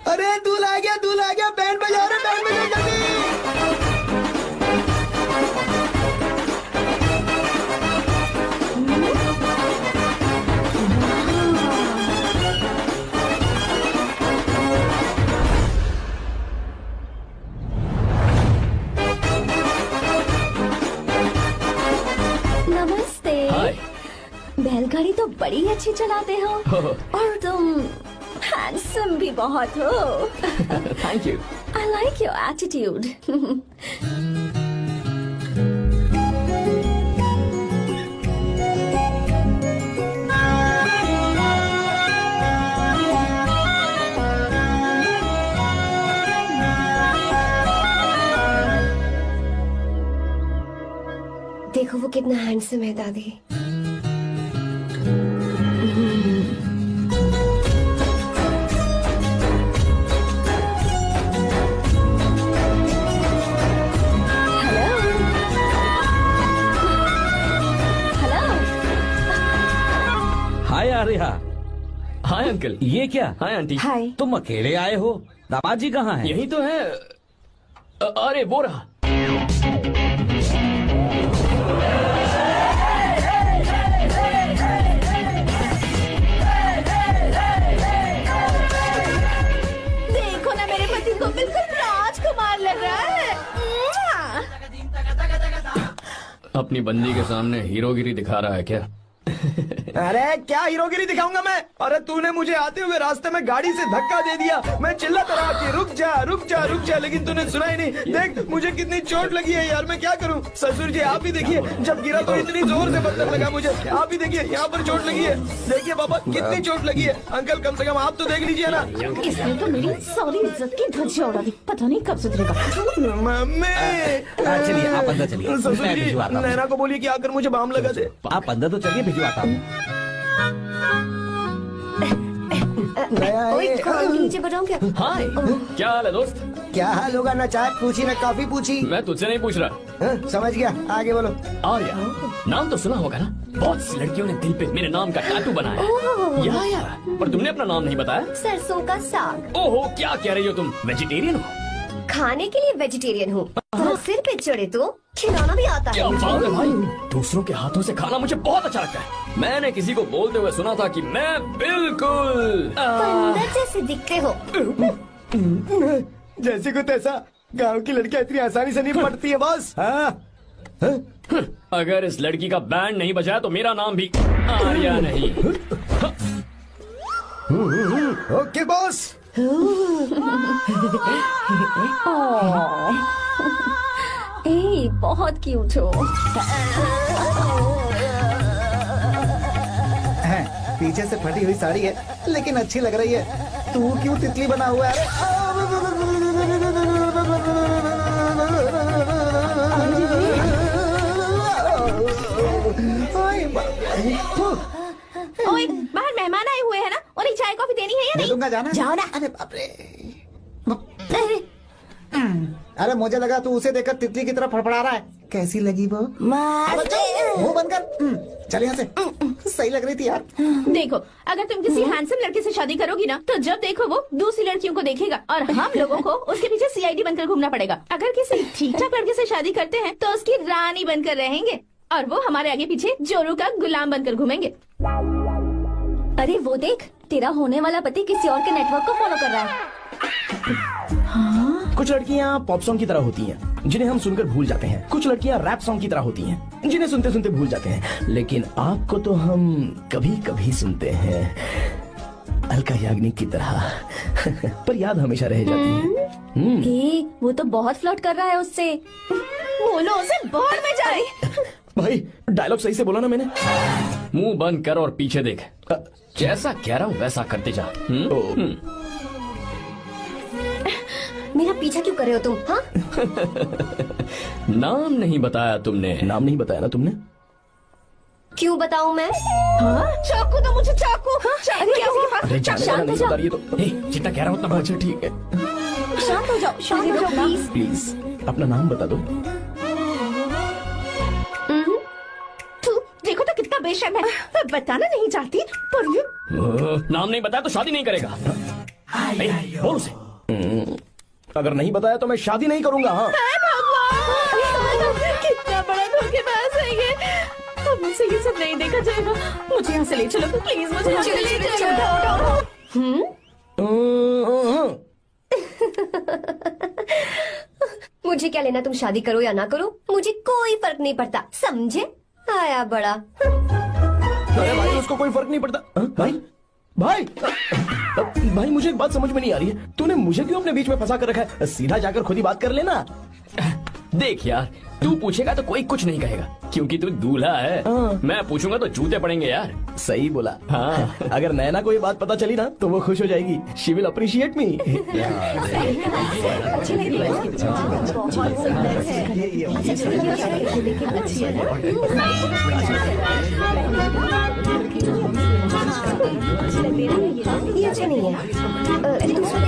अरे दूल्हा आ गया, बैंड बजाओ रे, बैंड बजाओ जल्दी। नमस्ते। हाय। बैलगाड़ी तो बड़ी अच्छी चलाते हो और तुम हैंडसम भी बहुत हो। Thank you. I like your attitude. देखो वो कितना हैंडसम है दादी। हाय आर्या। Hi uncle. ये क्या? Hi aunty. हाय। तुम अकेले आए हो? दामाद जी कहाँ है? यही तो है। अरे वो रहा। देखो ना मेरे पति को बिल्कुल राजकुमार लग रहा है। अपनी बंदी के सामने हीरोगिरी दिखा रहा है क्या? अरे क्या हीरोगिरी दिखाऊंगा मैं? अरे तूने मुझे आते हुए रास्ते में गाड़ी से धक्का दे दिया। मैं चिल्लाता रहा कि रुक जा रुक जा रुक जा, लेकिन तूने सुना ही नहीं। देख मुझे कितनी चोट लगी है यार, मैं क्या करूं? ससुर जी आप ही देखिए, जब गिरा तो इतनी जोर से पत्थर लगा मुझे। आप ही देखिए यहाँ पर चोट लगी है। देखिए पापा कितनी चोट लगी है। अंकल कम से कम आप तो देख लीजिए ना। इसने तो मेरी सारी इज्जत की धज्जियां उड़ा दी। पता नहीं कब सुधरेगा। मम्मी चलिए आप अंदर चलिए। ससुर मैं जी भिजवाता हूँ। नैना को बोलिए कि आकर मुझे बाम लगा दे। आप अंदर तो चलिए, भिजवाता हूँ। ओए नीचे बताऊं क्या? हाय। क्या हाल है दोस्त? क्या हाल होगा? ना चाय पूछी ना कॉफी पूछी। मैं तुझसे नहीं पूछ रहा। समझ गया, आगे बोलो। आर्या, नाम तो सुना होगा ना? बहुत सी लड़कियों ने दिल पे मेरे नाम का टैटू बनाया है। या पर तुमने अपना नाम नहीं बताया। सरसों का साग। ओहो, क्या कह रही हो तुम? वेजिटेरियन हो? खाने के लिए वेजिटेरियन हूँ, तो सिर पे चढ़े तो खिलाना भी आता क्या है। बात है भाई, दूसरों के हाथों से खाना मुझे बहुत अच्छा लगता है। मैंने किसी को बोलते हुए सुना था कि मैं बिल्कुल बंदर जैसे दिखते हो। जैसे कुछ ऐसा गांव की लड़कियां इतनी आसानी से नहीं पटती है बस। अगर इस लड़की का बैंड नहीं बजा तो मेरा नाम भी आर्या नहीं। Okay boss. ए, बहुत क्यूट हो। पीछे से फटी हुई साड़ी है लेकिन अच्छी लग रही है। तू क्यों तितली बना हुआ है? ओए बाहर मेहमान आए हुए हैं ना, उन्हें चाय कॉफी देनी है या नहीं? दूंगा, जाना जाओ ना। अरे बाप रे। अरे, अरे मुझे लगा तू उसे देखकर तितली की तरफ फड़फड़ा रहा है। कैसी लगी वो? मुंह बंद कर। चल यहाँ से। सही लग रही थी यार। देखो अगर तुम किसी हैंडसम लड़के से शादी करोगी ना, तो जब देखो वो दूसरी लड़कियों को देखेगा और हम लोगों को उसके पीछे सीआईडी बनकर घूमना पड़ेगा। अगर किसी ठीक ठाक लड़के से शादी करते हैं तो उसकी रानी बनकर रहेंगे और वो हमारे आगे पीछे जोरू का गुलाम बनकर घूमेंगे। अरे वो देख, तेरा होने वाला पति किसी और के नेटवर्क को फॉलो कर रहा है। कुछ लड़कियाँ पॉप सॉन्ग की तरह होती हैं, जिन्हें हम सुनकर भूल जाते हैं। कुछ लड़कियाँ रैप सॉन्ग की तरह होती हैं, जिन्हें सुनते सुनते भूल जाते हैं। लेकिन आपको तो हम कभी कभी सुनते हैं, अलका याग्निक की तरह। पर याद हमेशा रह जाती है। ए, वो तो बहुत फ्लर्ट कर रहा है उससे। बोलो उसे बाहर में जाए। भाई डायलॉग सही से बोला ना मैंने? मुंह बंद कर और पीछे देख। जैसा कह रहा हूँ वैसा करते जा। मेरा पीछा क्यों कर रहे हो तुम? हाँ? नाम नहीं बताया तुमने। नाम नहीं बताया ना तुमने? क्यों बताऊं मैं? हाँ? चाकू दो मुझे, चाकू। अरे अरे जाने वाला शांत हो नहीं जाओ। बता रही है तो। जितना कह रहा हूँ उतना। अच्छा ठीक है, शांत हो जाओ, शांत हो जाओ प्लीज। प्लीज अपना नाम बता दो। तू देखो तो कितना बेशर्म है। मैं बताना नहीं चाहती पर ये नाम नहीं बताया तो शादी नहीं करेगा। बोल उसे। अगर नहीं बताया तो मैं शादी नहीं करूंगा। हाँ कितना बड़ा धोखेबाज है ये। अब मुझसे ये सब नहीं देखा जाएगा। मुझे यहाँ से ले चलो प्लीज, मुझे यहाँ से ले चलो। मुझे क्या लेना, तुम शादी करो या ना करो, मुझे कोई फर्क नहीं पड़ता, समझे? आया बड़ा। अरे भाई उसको कोई फर्क नहीं पड़ता। भाई भाई भाई मुझे एक बात समझ में नहीं आ रही है, तूने मुझे क्यों अपने बीच में फंसा कर रखा है? सीधा जाकर खुद ही बात कर लेना। देख यार, तू पूछेगा तो कोई कुछ नहीं कहेगा क्योंकि तू दूल्हा है। मैं पूछूंगा तो जूते पड़ेंगे यार। सही बोला। हाँ। अगर नैना को ये बात पता चली ना तो वो खुश हो जाएगी। शी विल अप्रिशिएट मी। ये अच्छा नहीं है, दूसरा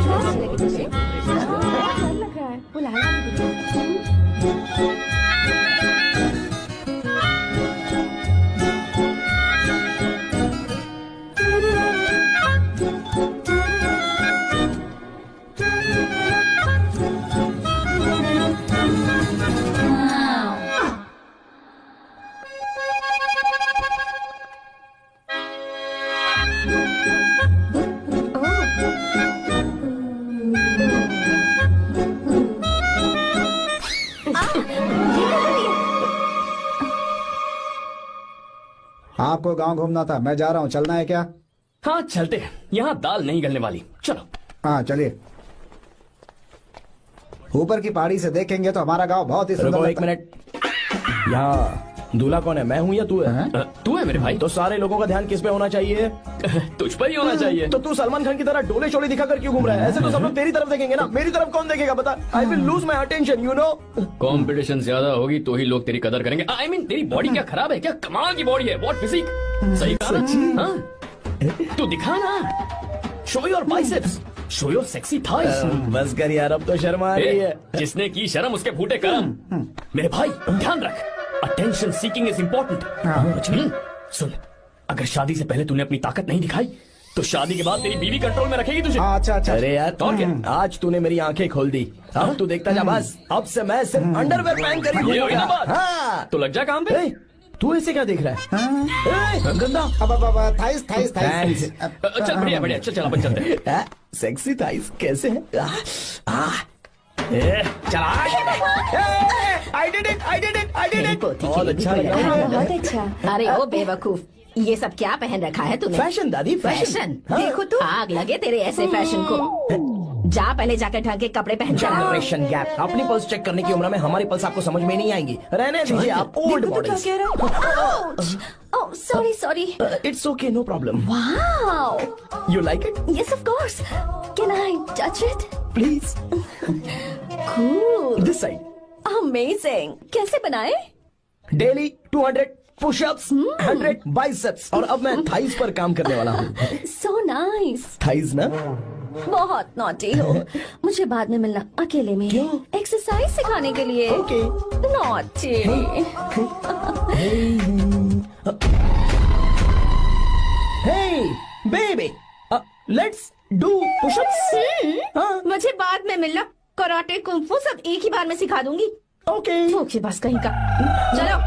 आपको गांव घूमना था, मैं जा रहा हूँ, चलना है क्या? हाँ चलते हैं, यहाँ दाल नहीं गलने वाली। चलो। हाँ चलिए। ऊपर की पहाड़ी से देखेंगे तो हमारा गांव बहुत ही सुंदर रुको एक लगता है। मिनट। यहाँ दूल्हा कौन है, मैं हूँ या तू है? तू है मेरे भाई। तो सारे लोगों का ध्यान किस पे होना चाहिए? तुझ पर ही होना चाहिए। तो तू सलमान खान की तरह डोले शोले दिखाकर क्यों घूम रहा है? ऐसे तो सब लोग तेरी तरफ देखेंगे ना, मेरी तरफ कौन देखेगा बता? I will lose my attention, you know. Competition ज्यादा होगी तो ही लोग तेरी कदर करेंगे। आई मीन तेरी बॉडी क्या खराब है क्या? कमाल की बॉडी है, व्हाट फिजिक। सही कहा ना? हाँ? तू दिखा ना, show your biceps, show your sexy thighs. बस कर यार, अब तो शर्म आ रही है। जिसने की शर्म उसके फूटे करम। मेरे भाई ध्यान रख, अटेंशन सीकिंग इज इम्पोर्टेंट। सुन, अगर शादी से पहले तूने अपनी ताकत नहीं दिखाई तो शादी के बाद तेरी बीवी कंट्रोल में रखेगी तुझे। हाँ, अच्छा। अरे यार और क्या? आज तूने मेरी आंखें खोल दी। अब तू देखता जा बस, अब से मैं सिर्फ अंडरवेयर पहन कर ही ये हुई ना घूमूंगा। बात? हाँ। तो लग जा काम पे। ए, तू ऐसे क्या देख रहा है? ए, गंदा। अब थाइस थाइस Thanks. चल बढ़िया बढ़िया, चल अपन चलते हैं। सेक्सी थाइस कैसे है? चला। I did it. बहुत अच्छा लगा। बहुत अच्छा। अरे ओ बेवकूफ, ये सब क्या पहन रखा है तूने? फैशन दादी, फैशन। हाँ। देखो तू, आग लगे तेरे ऐसे फैशन को। जा पहले जाकर ढंग के कपड़े पहन कर आ। Generation gap. अपनी पल्स चेक करने की उम्र में हमारी पल्स आपको समझ में नहीं आएंगी। रहने दीजिए आप old bodies. Oh sorry sorry. It's okay, no problem. Wow, you like it? Yes of course, can I touch it? Please cool, this side. Amazing. कैसे बनाए? डेली 200 पुशअप्स, 100 बाइसेप्स, और अब मैं थाइस पर काम करने वाला हूँ। So nice. थाइस ना? बहुत नॉटी हो। मुझे बाद में मिलना अकेले में। क्यों? एक्सरसाइज सिखाने के लिए। Okay. Naughty. Hey baby, let's do pushups. हाँ, मुझे बाद में मिलना, कराटे कुंफू सब एक ही बार में सिखा दूंगी। ओके। धोखेबाज कहीं का। चलो।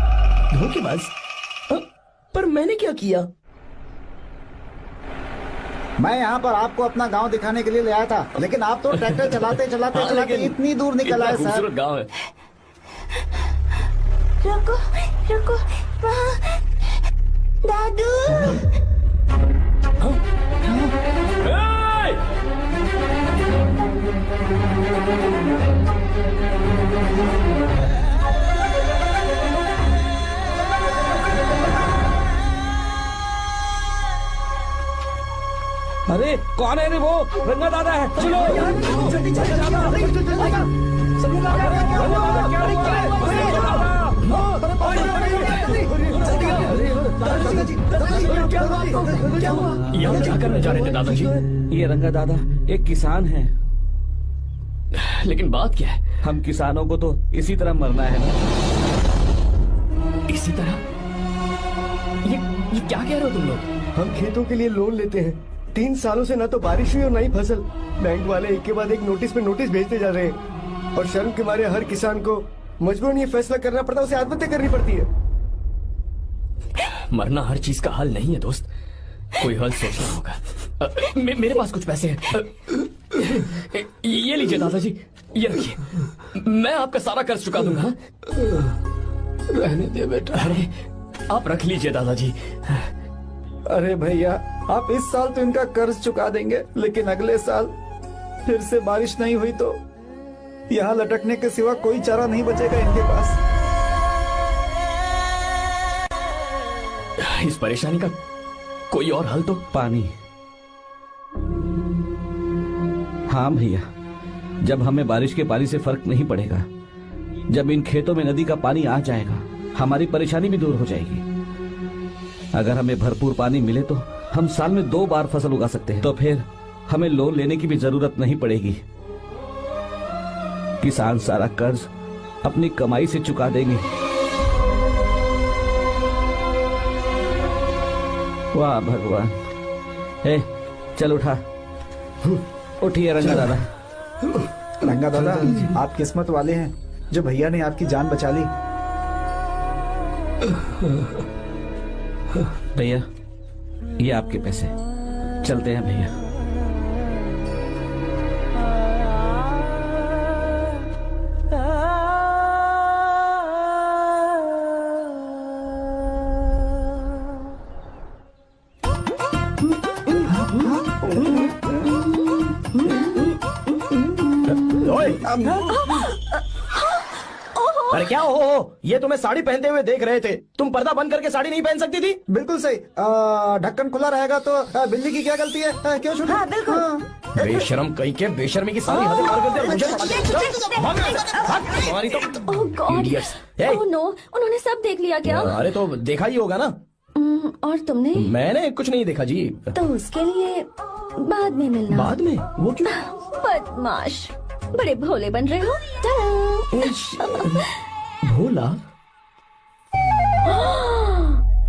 धोखेबाज? पर मैंने क्या किया? मैं यहाँ पर आपको अपना गांव दिखाने के लिए ले आया था, लेकिन आप तो ट्रैक्टर चलाते चलाते चलाते इतनी दूर निकल आए सर। खूबसूरत गाँव है। रुको रुको, वहाँ दादू। अरे कौन है रे वो? रंगा दादा है। चलो जल्दी यहाँ क्या करने जा रहे थे दादाजी? ये रंगा दादा एक किसान है। लेकिन बात क्या है? हम किसानों को तो इसी तरह मरना है ना। इसी तरह? ये क्या कह रहे हो तुम लोग? हम खेतों के लिए लोन लेते हैं, 3 सालों से ना तो बारिश हुई और ना ही फसल। बैंक वाले एक के बाद एक नोटिस पे नोटिस भेजते जा रहे हैं और शर्म के मारे हर किसान को मजबूरन ये फैसला करना पड़ता है, उसे आत्महत्या करनी पड़ती है। मरना हर चीज का हल नहीं है दोस्त, कोई हल सोचना होगा। मेरे पास कुछ पैसे हैं। ये लीजिए दादाजी, ये रखिए, मैं आपका सारा कर्ज चुका दूंगा। रहने दे बेटा। अरे आप रख लीजिए दादाजी। अरे भैया, आप इस साल तो इनका कर्ज चुका देंगे, लेकिन अगले साल फिर से बारिश नहीं हुई तो यहाँ लटकने के सिवा कोई चारा नहीं बचेगा इनके पास। इस परेशानी का कोई और हल तो। पानी। हाँ भैया, जब हमें बारिश के पानी से फर्क नहीं पड़ेगा, जब इन खेतों में नदी का पानी आ जाएगा, हमारी परेशानी भी दूर हो जाएगी। अगर हमें भरपूर पानी मिले तो हम साल में 2 बार फसल उगा सकते हैं, तो फिर हमें लोन लेने की भी जरूरत नहीं पड़ेगी। किसान सारा कर्ज अपनी कमाई से चुका देंगे। वाह भगवान। ए, चल उठा, उठिए रंगा दादा। रंगा दादा, आप किस्मत वाले हैं जो भैया ने आपकी जान बचा ली। भैया, ये आपके पैसे, चलते हैं भैया। अरे क्या हो, ये तुम्हें साड़ी पहनते हुए देख रहे थे, तुम पर्दा बंद करके साड़ी नहीं पहन सकती थी? बिल्कुल सही। ढक्कन खुला रहेगा तो बिल्ली की क्या गलती है? क्यों छोटी? हाँ, बिल्कुल। बेशरम कहीं के, बेशर्मी की सारी हदें पार कर दी और मुझे पकड़ लिया। तुम्हारी तो ओह गॉड, Idiots। ओह नो, उन्होंने सब देख लिया क्या? अरे तो देखा ही होगा ना। और तुमने? मैंने कुछ नहीं देखा जी। तो उसके लिए बाद में मिलना। बाद में? वो क्यों? बदमाश, बड़े भोले बन रहे हो। भोला?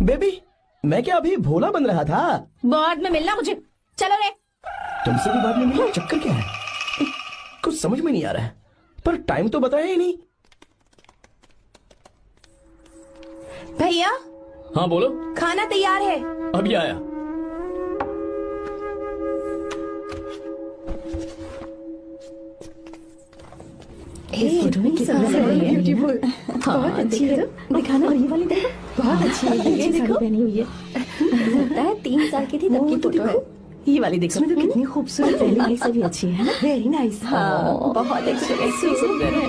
बेबी, मैं क्या अभी भोला बन रहा था? बाद में मिलना मुझे। चलो रे। तुमसे भी बाद में मिलना? चक्कर क्या है? कुछ समझ में नहीं आ रहा है, पर टाइम तो बताया ही नहीं। भैया, हाँ बोलो। खाना तैयार है। अभी आया। फोटो में कितना ब्यूटीफुल। हाँ, अच्छी है। दिखाना। और ये वाली देखो, बहुत अच्छी है। ये देखो, पहनी हुई है। लगता है 3 साल की थी तब की फोटो है। ये वाली देखो, इसमें तो कितनी खूबसूरत पहली वाली से भी अच्छी है ना। Very nice. हाँ, बहुत अच्छी है, सुंदर है।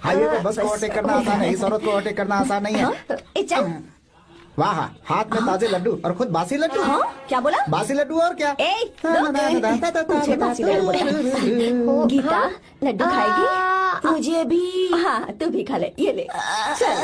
हाईवे पे बस को ओवरटेक करना आसान है, इस औरत को ओवरटेक करना आसान नहीं है। वाह, हाथ में ताजे लड्डू और खुद बासी लड्डू। हाँ, क्या बोला? बासी लड्डू और क्या? मुझे बासी लड्डू बोला। गीता, लड्डू खाएगी? मुझे भी। हाँ, तू भी खा ले, ये ले। चल।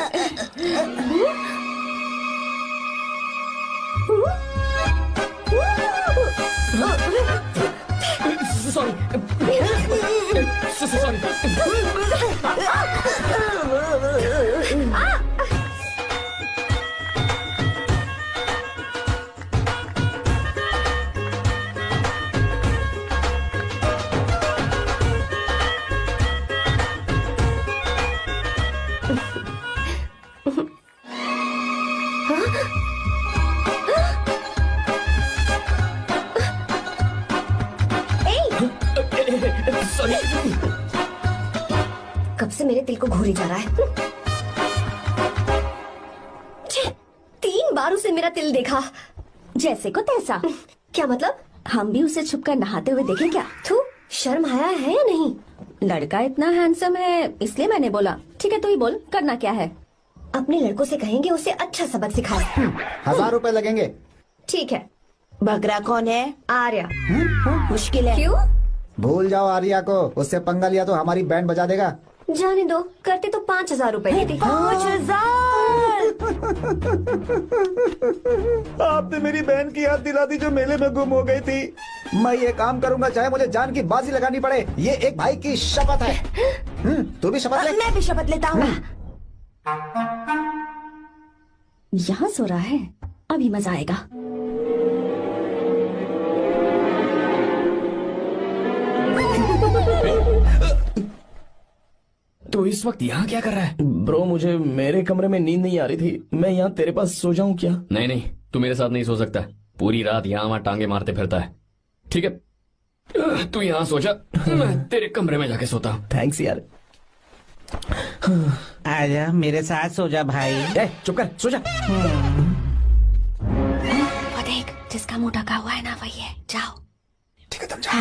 Sorry, sorry. कब से मेरे तिल को घूरी जा रहा है। 3 बार उसे मेरा तिल देखा। जैसे को तैसा। क्या मतलब? हम भी उसे छुपकर नहाते हुए देखें क्या? थू, शर्म आया है या नहीं? लड़का इतना हैंडसम है, इसलिए मैंने बोला। ठीक है, तू ही बोल, करना क्या है? अपने लड़कों से कहेंगे उसे अच्छा सबक सिखाए। 1000 रुपए लगेंगे। ठीक है। बगरा कौन है? आर्या। मुश्किल है। क्यों? भूल जाओ आर्या को, उससे पंगा लिया तो हमारी बैंड बजा देगा। जाने दो, करते तो 5,000 रुपए देते। 5,000। आपने मेरी बहन की याद दिला दी जो मेले में गुम हो गई थी। मैं ये काम करूंगा चाहे मुझे जान की बाजी लगानी पड़े। ये एक भाई की शपथ है। तू भी शपथ ले। मैं भी शपथ लेता हूँ। यहाँ सो रहा है, अभी मजा आएगा। तो इस वक्त यहाँ क्या कर रहा है? ब्रो मुझे मेरे कमरे में नींद नहीं आ रही थी, मैं यहाँ तेरे पास सो जाऊं क्या? नहीं नहीं, तू मेरे साथ नहीं सो सकता। पूरी रात यहाँ वहाँ टांगे मारते फिरता है। ठीक है, तू यहाँ सो जा, मैं तेरे कमरे में जाके सोता हूँ। थैंक्स यार। आजा मेरे साथ सो जा भाई। ए, चुप कर, सो जा। वो देख, जिसका मुंह ढका हुआ है ना वही है। जाओ। ठीक है तुम जाओ।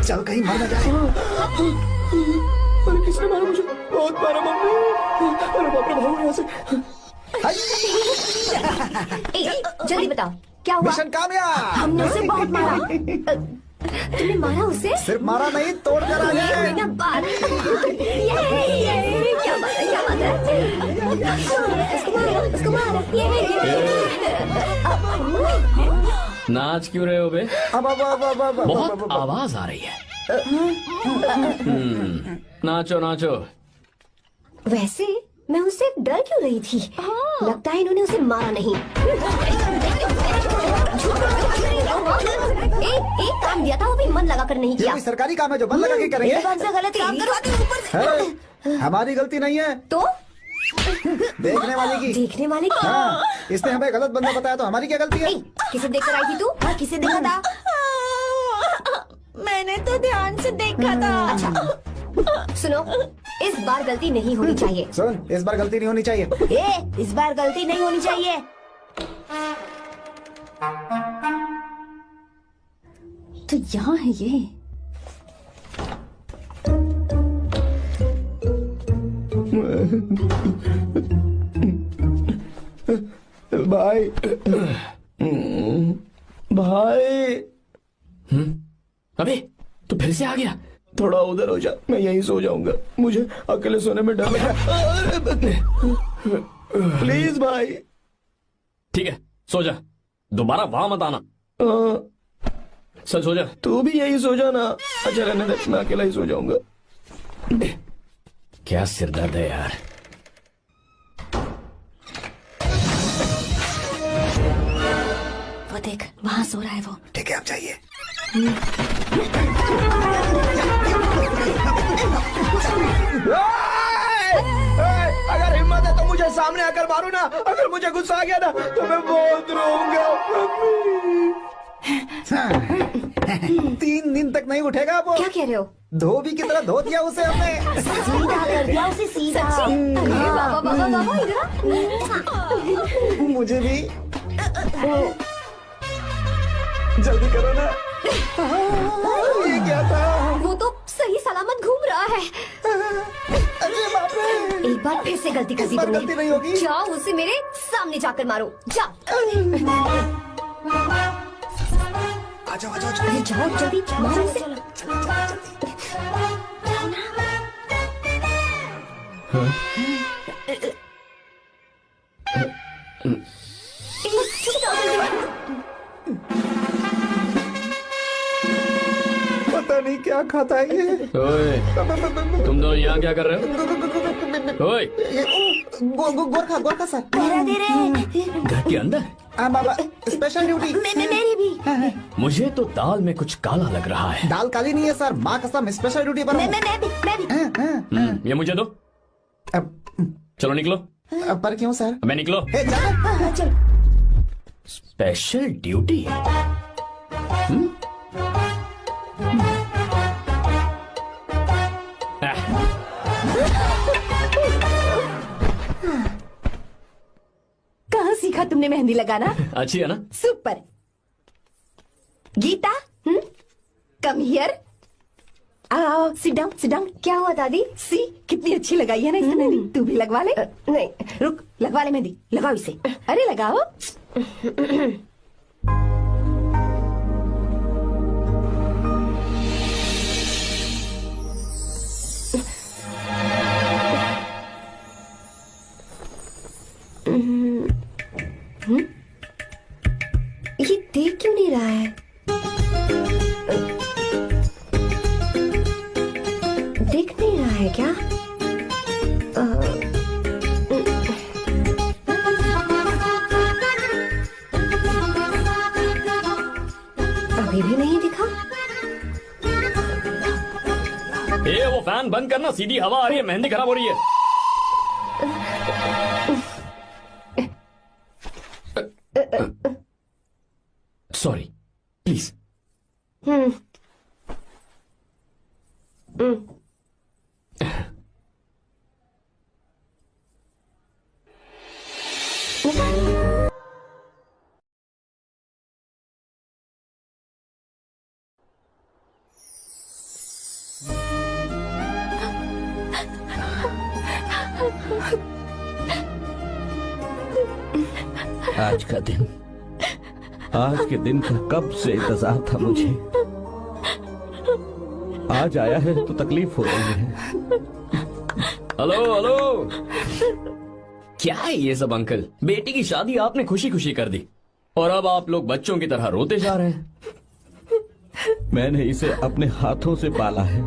चल कहीं मर न जाए। अरे किसने मारा मुझे? बहुत मारा मम्मी। अरे बाप रे, भागो यहाँ से। ए, जल्दी बताओ क्या हुआ? मिशन कामयाब। हमने उसे बहुत मारा। तुमने मारा उसे? सिर्फ मारा नहीं, तोड़ कर आ ये हुई गए। ना बात। ये क्या बात है, क्या बात है? उसको मारो, नाच क्यों रहे हो बे? अब बहुत आवाज आ रही है। नाचो नाचो। वैसे मैं उससे डर क्यों रही थी? लगता है इन्होंने उसे मारा नहीं। एक काम दिया था वो भी मन लगा कर नहीं ये किया। कोई सरकारी काम है जो बंद लगा के करेंगे। कौन सा गलत काम करवाते हो ऊपर से? है, हमारी गलती नहीं है, तो देखने वाले की। देखने वाले की। हाँ, इसने हमें गलत बंदा बताया तो हमारी क्या गलती है? ए, किसे देखकर आई थी तू? हाँ, किसे देखा था? मैंने तो ध्यान से देखा था। अच्छा सुनो, इस बार गलती नहीं होनी चाहिए। सुन, इस बार गलती नहीं होनी चाहिए। ए, इस बार गलती नहीं होनी चाहिए। तो यहाँ है ये। भाई भाई, अबे तू फिर से आ गया? थोड़ा उधर हो जा, मैं यहीं सो जाऊंगा। मुझे अकेले सोने में डर लग रहा। प्लीज भाई। ठीक है, सो जा, दोबारा वहां मत आना। चल सो जा। तू भी यही सो जा ना। अच्छा रहने दे, मैं अकेला ही सो जाऊंगा। क्या सिरदर्द है यार। वो देख, वहाँ सो रहा है वो। ठीक है, आप जाइए। अगर हिम्मत है तो मुझे सामने आकर मारो ना। अगर मुझे गुस्सा आ गया ना तो मैं बहुत रोऊंगा। 3 दिन तक नहीं उठेगा वो। क्या कह रहे हो? धोबी की तरह धो दिया उसे हमने। सीधा कर दिया उसे, सीधा। अरे बाबा बाबा बाबा, इधर मुझे भी जल्दी करो ना। ये क्या था? वो तो सही सलामत घूम रहा है। अरे बाप रे, एक बार फिर से गलती कर दी इस बार गलती नहीं होगी। तुमने। जाओ उसे मेरे सामने जाकर मारो, जाओ। आ जाओ, आ जाओ, अरे जाओ जल्दी मारो उसे। पता नहीं क्या खाता है ये। ओए, तुम दोनों यहाँ क्या कर रहे हो? ओए, गोरखा सर। घर के अंदर? हाँ बाबा, स्पेशल ड्यूटी। मेरी भी। मुझे तो दाल में कुछ काला लग रहा है। दाल काली नहीं है सर, माँ कसम स्पेशल ड्यूटी पर हूँ। मैं भी। ये मुझे दो। अब चलो निकलो। पर क्यों सर? मैं निकलो। ए, चलो। चल। Special duty? कहाँ सीखा तुमने मेहंदी लगाना? अच्छी है ना? सुपर। Geeta, come here. आओ सिट डाउन। क्या हुआ दादी? सी कितनी अच्छी लगाई है ना इसने मेहंदी। तू भी लगवा ले। नहीं, रुक, लगवा ले मेहंदी, लगाओ इसे। अरे लगाओ। ये देख क्यों नहीं रहा है? देख नहीं रहा है क्या? अभी भी नहीं दिखा। वो फैन बंद करना, सीधी हवा आ रही है, मेहंदी खराब हो रही है। Sorry, please. आज के दिन का कब से इंतजार था मुझे। आज आया है तो तकलीफ हो रही है। हेलो, क्या है ये सब अंकल? बेटी की शादी आपने खुशी खुशी कर दी और अब आप लोग बच्चों की तरह रोते जा रहे हैं। मैंने इसे अपने हाथों से पाला है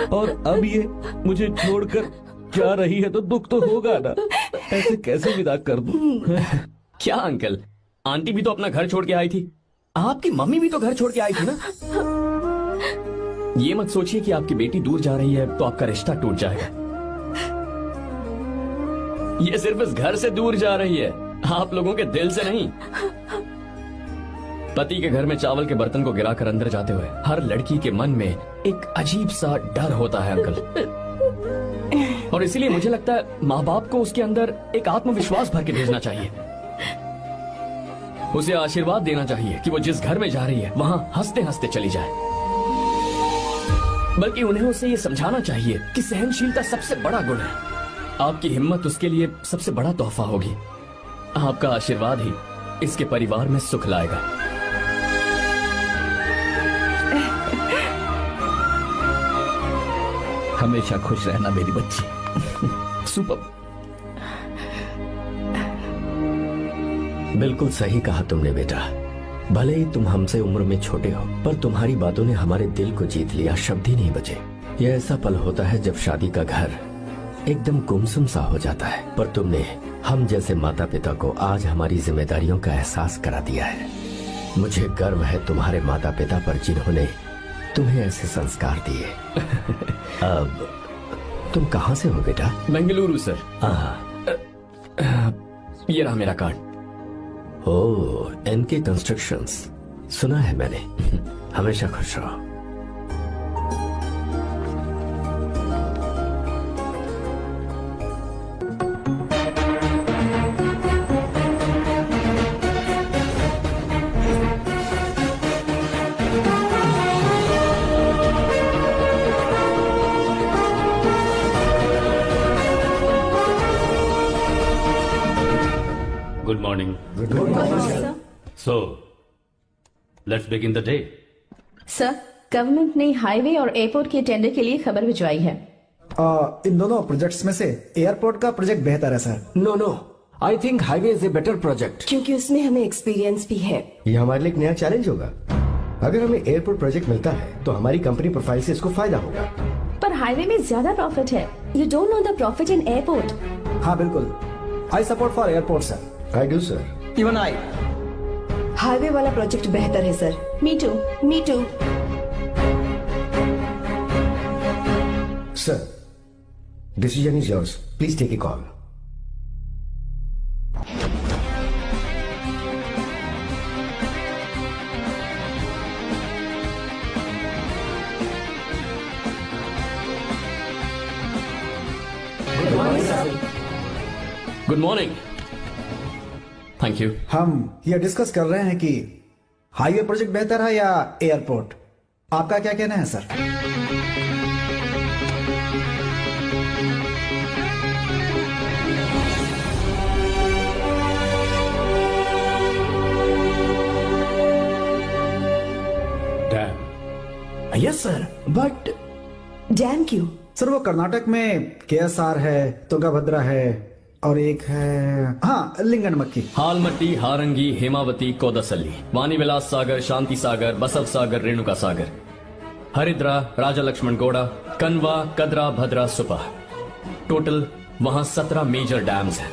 और अब ये मुझे छोड़कर जा रही है तो दुख तो होगा ना। ऐसे कैसे विदा कर दूं? क्या अंकल, आंटी भी तो अपना घर छोड़ के आई थी, आपकी मम्मी भी तो घर छोड़ के आई थी ना। ये मत सोचिए कि आपकी बेटी दूर जा रही है तो आपका रिश्ता टूट जाएगा। ये सिर्फ इस घर से दूर जा रही है, आप लोगों के दिल से नहीं। पति के घर में चावल के बर्तन को गिराकर अंदर जाते हुए हर लड़की के मन में एक अजीब सा डर होता है अंकल, और इसीलिए मुझे लगता है माँ बाप को उसके अंदर एक आत्मविश्वास भर के भेजना चाहिए। उसे आशीर्वाद देना चाहिए कि वो जिस घर में जा रही है वहां हंसते हंसते चली जाए। बल्कि उन्हें उसे ये समझाना चाहिए कि सहनशीलता सबसे बड़ा गुण है। आपकी हिम्मत उसके लिए सबसे बड़ा तोहफा होगी। आपका आशीर्वाद ही इसके परिवार में सुख लाएगा। हमेशा खुश रहना मेरी बच्ची। सुपर। बिल्कुल सही कहा तुमने बेटा। भले ही तुम हमसे उम्र में छोटे हो, पर तुम्हारी बातों ने हमारे दिल को जीत लिया, शब्द ही नहीं बचे। यह ऐसा पल होता है जब शादी का घर एकदम गुमसुम सा हो जाता है, पर तुमने हम जैसे माता पिता को आज हमारी जिम्मेदारियों का एहसास करा दिया है। मुझे गर्व है तुम्हारे माता पिता पर जिन्होंने तुम्हें ऐसे संस्कार दिए। अब तुम कहाँ से हो बेटा? बेंगलुरु सर। ये रहा मेरा कार्ड। ओह, एनके कंस्ट्रक्शंस, सुना है मैंने। हमेशा खुश रहो। Good morning. So, let's begin the day. Sir, government ने हाईवे और एयरपोर्ट के टेंडर के लिए खबर भिजवाई है। इन दोनों प्रोजेक्ट्स में से एयरपोर्ट का प्रोजेक्ट बेहतर है sir. No, I think highway is a better project, क्योंकि उसमें हमें एक्सपीरियंस भी है। ये हमारे लिए एक नया चैलेंज होगा। अगर हमें एयरपोर्ट प्रोजेक्ट मिलता है तो हमारी कंपनी प्रोफाइल से इसको फायदा होगा। पर हाईवे में ज्यादा प्रॉफिट है। You don't know the profit in airport. हाँ बिल्कुल, I support for airport sir. I do sir. Even I. Highway वाला प्रोजेक्ट बेहतर है sir. Me too. Sir, decision is yours, please take a call. Good morning. Thank you. हम ये discuss कर रहे हैं कि हाईवे प्रोजेक्ट बेहतर है या एयरपोर्ट। आपका क्या कहना है sir? Dam. Yes sir, but dam क्यों? सर वो कर्नाटक में KSR है, तुंगाभद्रा है और एक है हाँ लिंगन मक्की। हालमट्टी, हारंगी, हेमावती, कोदसल्ली, वानी विलास सागर, शांति सागर, बसव सागर, रेणुका सागर, हरिद्रा, राजा लक्ष्मण गौड़ा, कनवा, कदरा, भद्रा, सुपा। टोटल वहां 17 मेजर डैम्स हैं।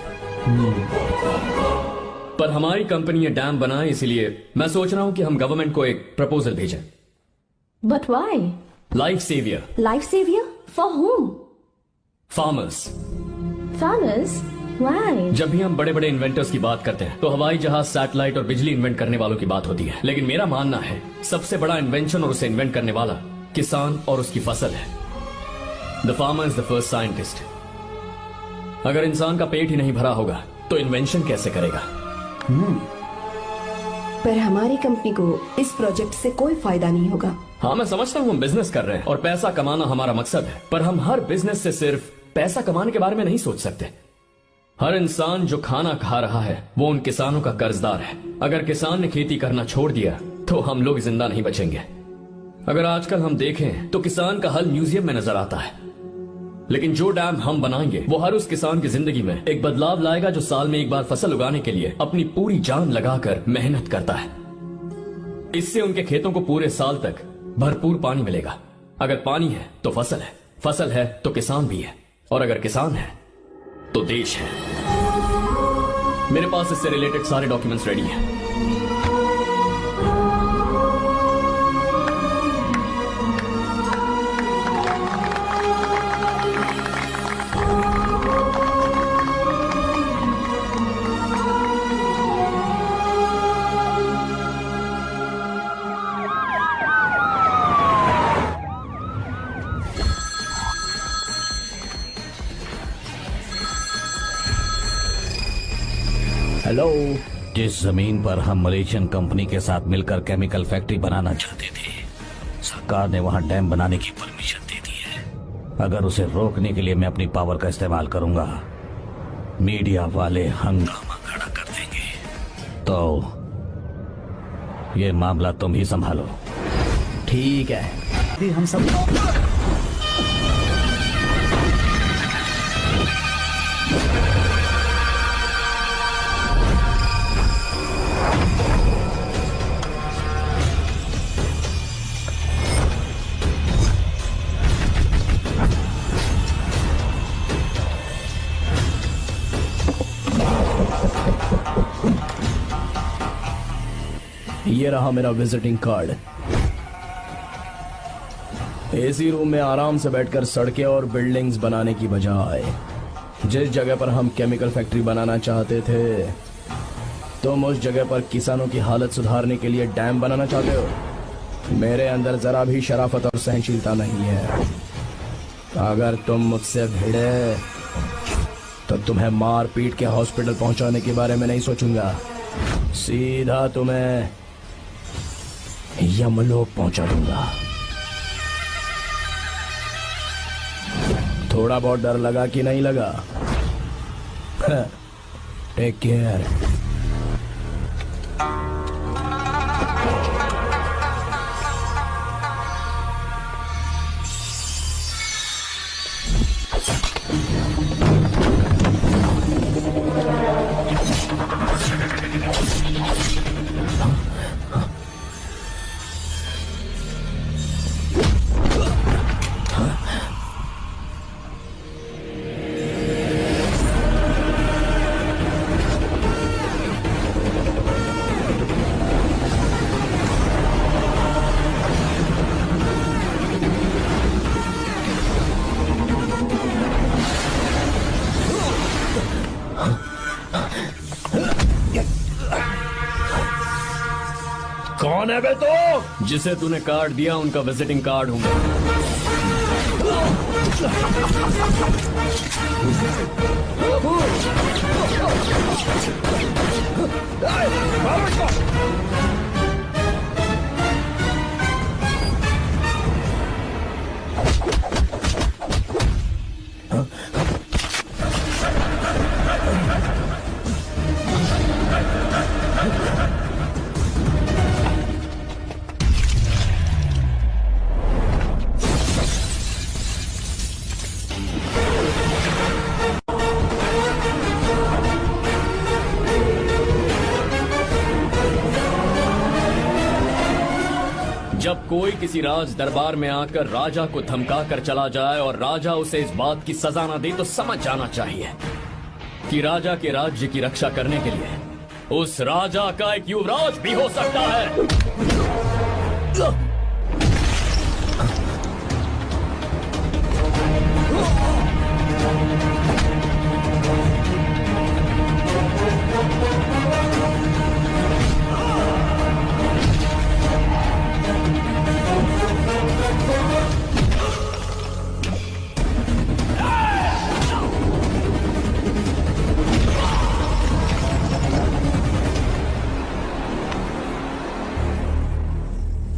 पर हमारी कंपनी ये डैम बनाए, इसलिए मैं सोच रहा हूं कि हम गवर्नमेंट को एक प्रपोजल भेजें। But why? Life saver, life saver for home? Farmers. Farmers? Why? जब भी हम बड़े बड़े इन्वेंटर्स की बात करते हैं तो हवाई जहाज, सैटेलाइट और बिजली इन्वेंट करने वालों की बात होती है, लेकिन मेरा मानना है सबसे बड़ा इन्वेंशन और उसे इन्वेंट करने वाला किसान और उसकी फसल है। The farmer is the first scientist. अगर इंसान का पेट ही नहीं भरा होगा तो इन्वेंशन कैसे करेगा? पर हमारी कंपनी को इस प्रोजेक्ट से कोई फायदा नहीं होगा। हाँ, मैं समझता हूँ हम बिजनेस कर रहे हैं और पैसा कमाना हमारा मकसद है, पर हम हर बिजनेस से सिर्फ पैसा कमाने के बारे में नहीं सोच सकते। हर इंसान जो खाना खा रहा है वो उन किसानों का कर्जदार है। अगर किसान ने खेती करना छोड़ दिया तो हम लोग जिंदा नहीं बचेंगे। अगर आजकल हम देखें तो किसान का हल म्यूजियम में नजर आता है, लेकिन जो डैम हम बनाएंगे वो हर उस किसान की जिंदगी में एक बदलाव लाएगा जो साल में एक बार फसल उगाने के लिए अपनी पूरी जान लगाकर मेहनत करता है। इससे उनके खेतों को पूरे साल तक भरपूर पानी मिलेगा। अगर पानी है तो फसल है, फसल है तो किसान भी है, और अगर किसान है तो देश है। मेरे पास इससे रिलेटेड सारे डॉक्यूमेंट्स रेडी हैं। हेलो। जिस जमीन पर हम मलेशियन कंपनी के साथ मिलकर केमिकल फैक्ट्री बनाना चाहते थे, सरकार ने वहां डैम बनाने की परमिशन दे दी है। अगर उसे रोकने के लिए मैं अपनी पावर का इस्तेमाल करूंगा, मीडिया वाले हंगामा खड़ा कर देंगे। तो ये मामला तुम ही संभालो। ठीक है। अभी हम सब ये रहा मेरा विजिटिंग कार्ड। एसी रूम में आराम से बैठकर सड़कें और बिल्डिंग्स बनाने की बजाय जिस जगह पर हम केमिकल फैक्ट्री बनाना चाहते थे, तुम उस जगह पर किसानों की हालत सुधारने के लिए डैम बनाना चाहते हो। मेरे अंदर जरा भी शराफत और सहनशीलता नहीं है। अगर तुम मुझसे भिड़े तो तुम्हें मार पीट के हॉस्पिटल पहुंचाने के बारे में नहीं सोचूंगा, सीधा तुम्हें यमलोक पहुंचा दूंगा। थोड़ा बहुत डर लगा कि नहीं लगा? Take care. कौन है बे तो? जिसे तूने कार्ड दिया उनका विजिटिंग कार्ड हूं मैं। कोई किसी राज दरबार में आकर राजा को धमका कर चला जाए और राजा उसे इस बात की सजा न दे तो समझ जाना चाहिए कि राजा के राज्य की रक्षा करने के लिए उस राजा का एक युवराज भी हो सकता है।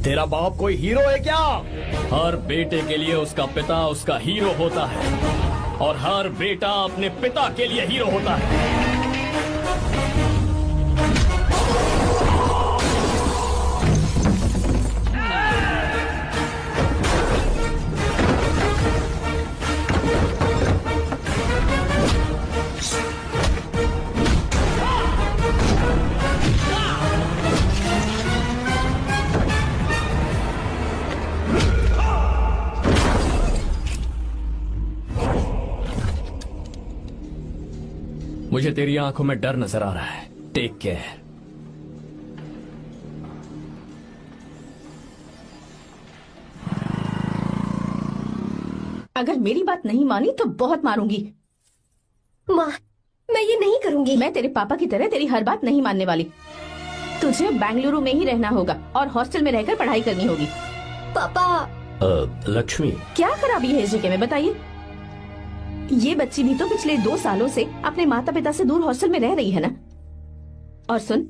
तेरा बाप कोई हीरो है क्या? हर बेटे के लिए उसका पिता उसका हीरो होता है और हर बेटा अपने पिता के लिए हीरो होता है। मुझे तेरी आंखों में डर नजर आ रहा है। Take care. अगर मेरी बात नहीं मानी तो बहुत मारूंगी। माँ, मैं ये नहीं करूंगी। मैं तेरे पापा की तरह तेरी हर बात नहीं मानने वाली। तुझे बेंगलुरु में ही रहना होगा और हॉस्टल में रहकर पढ़ाई करनी होगी। पापा। लक्ष्मी, क्या खराबी है इस जगह में बताइए? ये बच्ची भी तो पिछले 2 सालों से अपने माता पिता से दूर हॉस्टल में रह रही है ना। और सुन,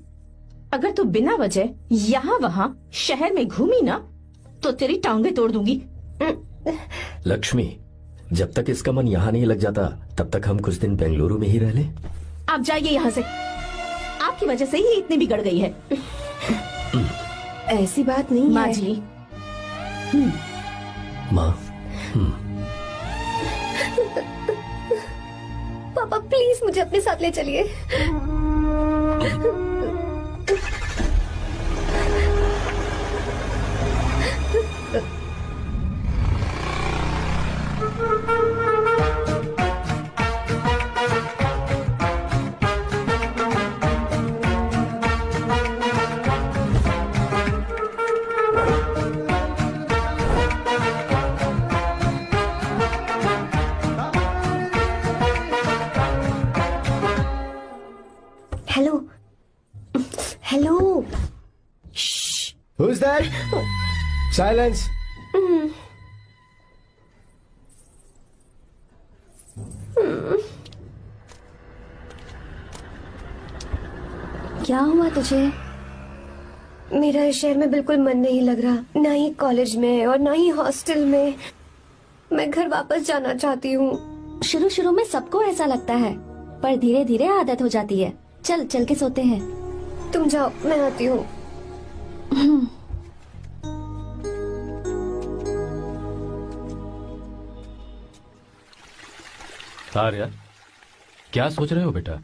अगर तू बिना वजह यहाँ वहाँ शहर में घूमी ना तो तेरी टांगे तोड़ दूंगी। लक्ष्मी, जब तक इसका मन यहाँ नहीं लग जाता तब तक हम कुछ दिन बेंगलुरु में ही रह लें। आप जाइए यहाँ से। आपकी वजह से ही इतनी बिगड़ गई है। ऐसी बात नहीं माँ है। जी। माँ, पापा प्लीज मुझे अपने साथ ले चलिए। Hello hello. Who's that? Silence. क्या हुआ तुझे? मेरा इस शहर में बिल्कुल मन नहीं लग रहा, ना ही कॉलेज में और ना ही हॉस्टल में। मैं घर वापस जाना चाहती हूँ। शुरू शुरू में सबको ऐसा लगता है, पर धीरे धीरे आदत हो जाती है। चल चल के सोते हैं। तुम जाओ, मैं आती हूँ। आर्या, क्या सोच रहे हो बेटा?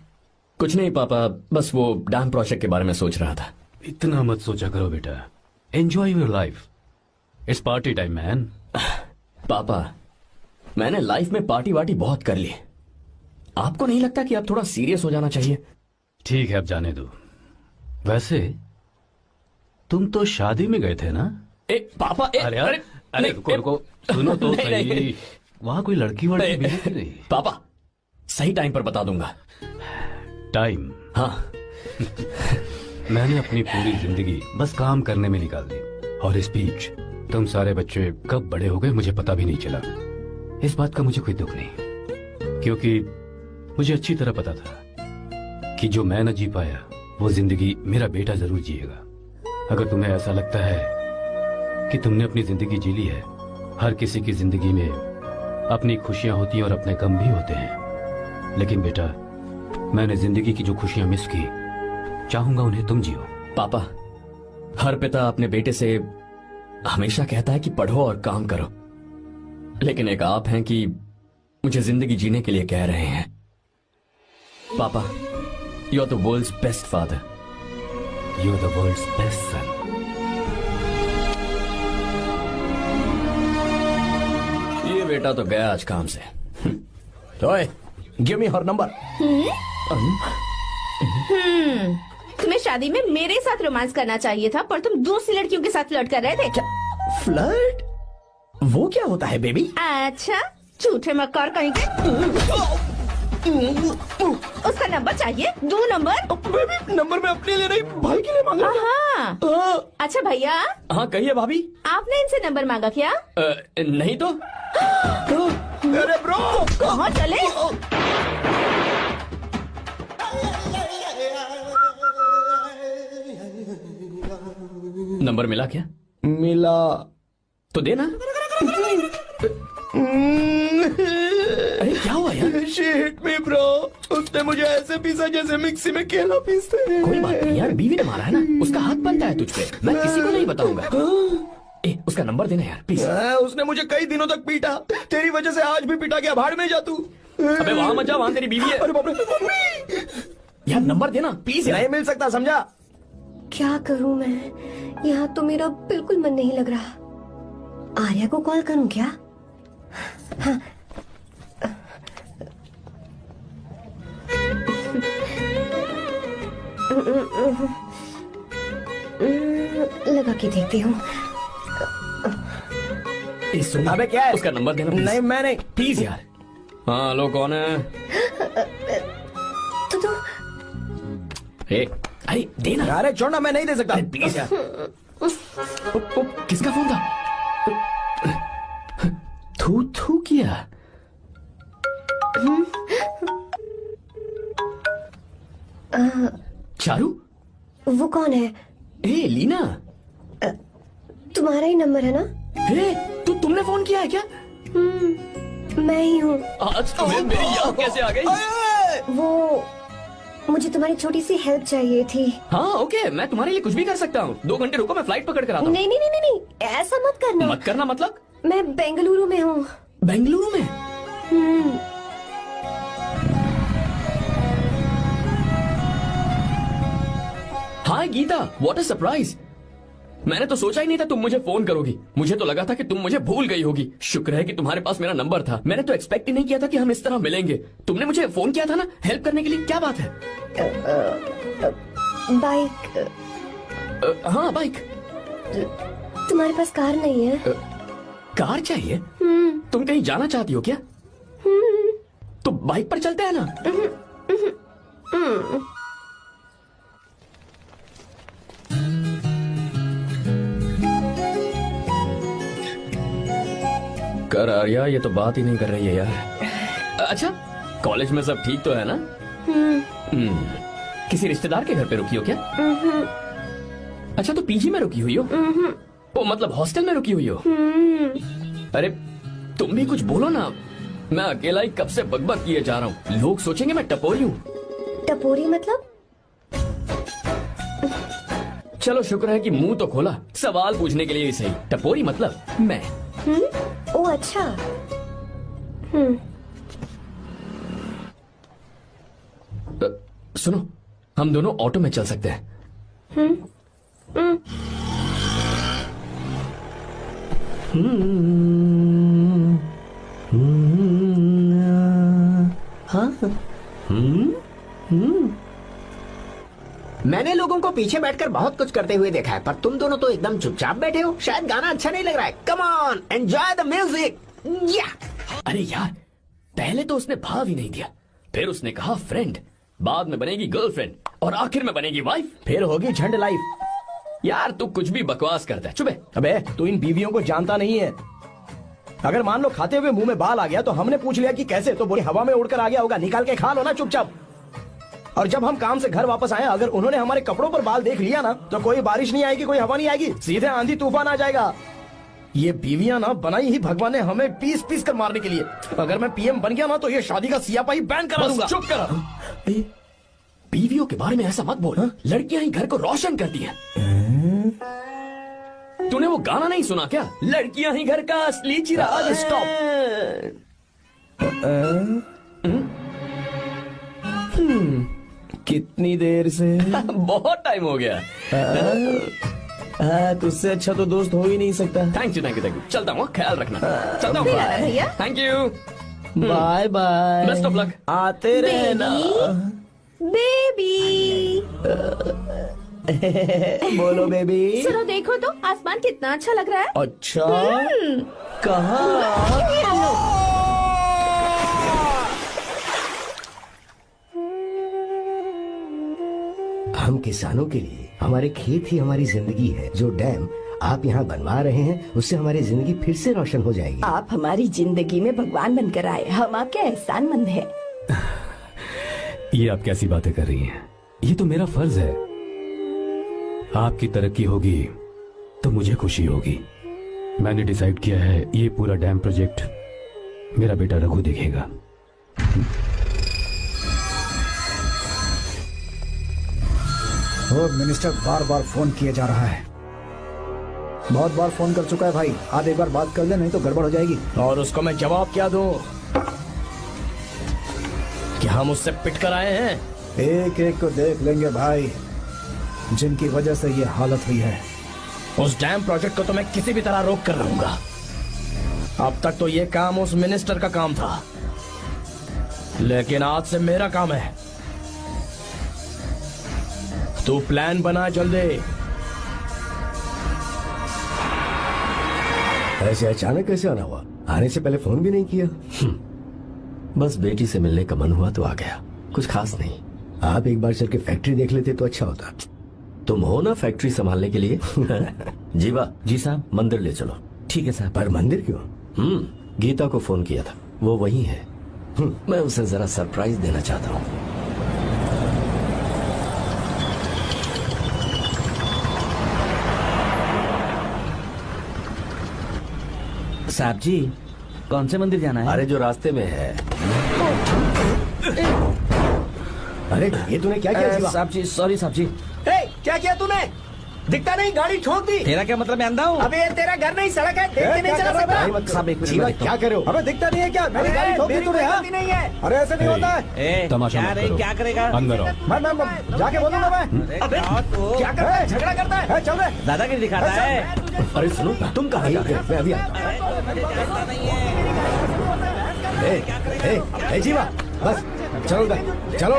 कुछ नहीं पापा, बस वो डैम प्रोजेक्ट के बारे में सोच रहा था। इतना मत सोचा करो बेटा। Enjoy your life. It's party time man. पापा, मैंने लाइफ में पार्टी वार्टी बहुत कर ली। आपको नहीं लगता कि अब थोड़ा सीरियस हो जाना चाहिए? ठीक है, अब जाने दो। वैसे तुम तो शादी में गए थे ना? पापा, अरे रुको रुको, सुनो तो सही। वहां कोई लड़की वड़की भी नहीं रही? पापा, सही टाइम पर बता दूंगा। टाइम? हाँ। मैंने अपनी पूरी जिंदगी बस काम करने में निकाल दी, और इस बीच तुम सारे बच्चे कब बड़े हो गए मुझे पता भी नहीं चला। इस बात का मुझे कोई दुख नहीं, क्योंकि मुझे अच्छी तरह पता था कि जो मैं न जी पाया वो जिंदगी मेरा बेटा जरूर जिएगा। अगर तुम्हें ऐसा लगता है कि तुमने अपनी जिंदगी जी ली है, हर किसी की जिंदगी में अपनी खुशियां होती हैं और अपने गम भी होते हैं, लेकिन बेटा मैंने जिंदगी की जो खुशियां मिस की, चाहूंगा उन्हें तुम जियो। पापा, हर पिता अपने बेटे से हमेशा कहता है कि पढ़ो और काम करो, लेकिन एक आप हैं कि मुझे जिंदगी जीने के लिए कह रहे हैं। पापा, you are the world's best father. You are the world's best son. बेटा तो गया आज काम से। ओए, गिव मी हर नंबर। तुम्हें शादी में मेरे साथ रोमांस करना चाहिए था, पर तुम दूसरी लड़कियों के साथ फ्लर्ट कर रहे थे। क्या फ्लर्ट? वो क्या होता है बेबी? अच्छा, झूठे मक्कार कहीं के। उसका नंबर चाहिए? 2 नंबर। बेबी नंबर मैं अपने लिए नहीं, भाई के लिए मांग रहा हाँ। हूँ। अच्छा भैया, हाँ कहिए भाभी। आपने इनसे नंबर मांगा क्या? नहीं तो। अरे ब्रो, कहाँ चले? नंबर मिला क्या? मिला तो देना। अरे क्या हुआ यार? शिट मी ब्रो, उसने मुझे ऐसे पीसा जैसे मिक्सी में केला पीसते हैं। कोई बात नहीं यार, बीवी ने मारा है ना, उसका हाथ बनता है तुझ पे। मैं किसी को नहीं बताऊंगा। उसका नंबर देना यार प्लीज। उसने मुझे कई दिनों तक पीटा, तेरी वजह से आज भी पीटा गया। भाड़ में जा तू। अबे वहां मत जा, वहां तेरी बीवी है। अरे बाप रे, मम्मी। यार नंबर देना प्लीज। नहीं मिल सकता, समझा? क्या करूं मैं? यहाँ तो मेरा बिल्कुल मन नहीं लग रहा। आर्या को कॉल करूं क्या? हाँ। लगा के देखती हूँ। अबे क्या है? उसका नंबर देना नहीं मैं नहीं। प्लीज यार। हाँ हेलो, कौन है? तो अरे देना। अरे छोड़ना, मैं नहीं दे सकता। प्लीज यार। किसका फोन था? थू थू किया। चारू? वो कौन है? ए लीना, तुम्हारा ही नंबर है ना? तुमने फोन किया है क्या? मैं ही हूँ। आज तुम्हें मेरी याद कैसे आ गई? वो मुझे तुम्हारी छोटी सी हेल्प चाहिए थी। हाँ ओके, मैं तुम्हारे लिए कुछ भी कर सकता हूँ। 2 घंटे रुको, मैं फ्लाइट पकड़ कर आता हूँ। नहीं नहीं नहीं नहीं नहीं, ऐसा मत करना। मत करना मतलब? मैं बेंगलुरु में हूँ। बेंगलुरु में? हाय गीता, व्हाट अ सरप्राइज। मैंने तो सोचा ही नहीं था तुम मुझे फोन करोगी। मुझे तो लगा था कि तुम मुझे भूल गई होगी। शुक्र है कि तुम्हारे पास मेरा नंबर था। मैंने तो एक्सपेक्ट ही नहीं किया था कि हम इस तरह मिलेंगे। तुमने मुझे फोन किया था ना हेल्प करने के लिए, क्या बात है? बाइक। हाँ बाइक। तुम्हारे पास कार नहीं है? कार चाहिए? तुम कहीं जाना चाहती हो क्या? तो बाइक पर चलते हैं ना। कर आर्या, ये तो बात ही नहीं कर रही है यार। अच्छा, कॉलेज में सब ठीक तो है ना? किसी रिश्तेदार के घर पे रुकी हो क्या? अच्छा, तो पीजी में रुकी हुई हो? ओ मतलब हॉस्टल में रुकी हुई हो? अरे तुम भी कुछ बोलो ना। मैं अकेला ही कब से बकबक किए जा रहा हूँ। लोग सोचेंगे मैं टपोरी हूँ। टपोरी मतलब? चलो शुक्र है कि मुंह तो खोला, सवाल पूछने के लिए ही सही। टपोरी मतलब मैं। ओ अच्छा। सुनो, हम दोनों ऑटो में चल सकते हैं। मैंने लोगों को पीछे बैठकर बहुत कुछ करते हुए देखा है, पर तुम दोनों तो एकदम चुपचाप बैठे हो। शायद गाना अच्छा नहीं लग रहा है। Come on, enjoy the music. अरे यार, पहले तो उसने भाव ही नहीं दिया, फिर उसने कहा फ्रेंड, बाद में बनेगी गर्लफ्रेंड और आखिर में बनेगी वाइफ, फिर होगी झंड लाइफ। यार तू कुछ भी बकवास करता है। चुप है। अबे तू इन बीवियों को जानता नहीं है। अगर मान लो खाते हुए मुंह में बाल आ गया तो हमने पूछ लिया कि कैसे, तो बोली हवा में उड़कर आ गया होगा, निकाल के खा लो ना चुपचाप। और जब हम काम से घर वापस आए, अगर उन्होंने हमारे कपड़ों पर बाल देख लिया ना, तो कोई बारिश नहीं आएगी, कोई हवा नहीं आएगी, सीधे आंधी तूफान आ जाएगा। ये बीवियां ना बनाई ही भगवान ने हमें पीस पीस कर मारने के लिए। अगर मैं पीएम बन गया ना तो ये शादी का सियापाही बैन करा दूंगा। चुप कर। बीवियों के बारे में ऐसा मत बोल। लड़कियां ही घर को रोशन करती हैं। तूने वो गाना नहीं सुना क्या? लड़कियां ही घर का असली चिराग। स्टॉप। कितनी देर से? बहुत टाइम हो गया। तुझसे अच्छा तो दोस्त हो ही नहीं सकता। Thank you thank you thank you. चलता हूँ, ख्याल रखना। चलता हूँ। फिर आना भैया। Thank you. Bye bye. Best of luck. आते रहना। बेबी बोलो बेबी। सुनो, देखो तो आसमान कितना अच्छा लग रहा है। अच्छा, कहाँ? हम किसानों के लिए हमारे खेत ही हमारी जिंदगी है। जो डैम आप यहाँ बनवा रहे हैं उससे हमारी जिंदगी फिर से रोशन हो जाएगी। आप हमारी जिंदगी में भगवान बनकर आए, हम आपके एहसानमंद हैं। ये आप कैसी बातें कर रही हैं? ये तो मेरा फर्ज है। आपकी तरक्की होगी तो मुझे खुशी होगी। मैंने डिसाइड किया है ये पूरा डैम प्रोजेक्ट मेरा बेटा रघु देखेगा। और मिनिस्टर बार बार फोन किए जा रहा है। बहुत बार फोन कर चुका है भाई, आप एक बार बात कर ले, नहीं तो गड़बड़ हो जाएगी। और उसको मैं जवाब क्या दूं? कि हम उससे पिट कर आए हैं। एक एक को देख लेंगे भाई, जिनकी वजह से ये हालत हुई है। उस डैम प्रोजेक्ट को तो मैं किसी भी तरह रोक कर रहूंगा। अब तक तो ये काम उस मिनिस्टर का काम था, लेकिन आज से मेरा काम है। तू प्लान बना जल्दी। ऐसे अचानक कैसे आना हुआ? आने से पहले फोन भी नहीं किया? बस बेटी से मिलने का मन हुआ तो आ गया, कुछ खास नहीं। आप एक बार चल के फैक्ट्री देख लेते तो अच्छा होता। तुम हो ना फैक्ट्री संभालने के लिए? जीवा जी साहब। मंदिर ले चलो। ठीक है साहब। पर मंदिर क्यों? गीता को फोन किया था, वो वही है। मैं उसे जरा सरप्राइज देना चाहता हूँ। साहब जी, कौन से मंदिर जाना है? अरे जो रास्ते में है। अरे ये तूने क्या किया जीवा? साहब जी सॉरी साहब जी। क्या किया तूने? दिखता नहीं, गाड़ी ठोक दी। तेरा क्या मतलब मैं अंधा हूँ? अबे ये तेरा घर नहीं, सड़क है, देख के नहीं चला सकता। साहब एक मिनट जीवा मैं देखता क्या हूँ। करे हो? अबे दिखता नहीं है क्या? मेरी गाड़ी ठोक दी तूने? हाँ? नहीं है। अरे ऐसे नहीं होता है। तमाशा क्या मत रे, करो। क्या करेगा? अंदर आओ। मैं जाके बोलूंगा मैं। अबे क्या करता है? झगड़ा करता है? चल रहे। दादागिरी दिखाता है। अरे सुनो, तुम कहाँ जा रहे हो? मैं अभी आता हूँ। जीवा बस चलो उधर, चलो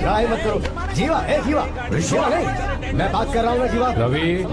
लड़ाई मत करो। जीवा जीवा जीवा नहीं, मैं बात कर रहा हूँ ना जीवा। रवि,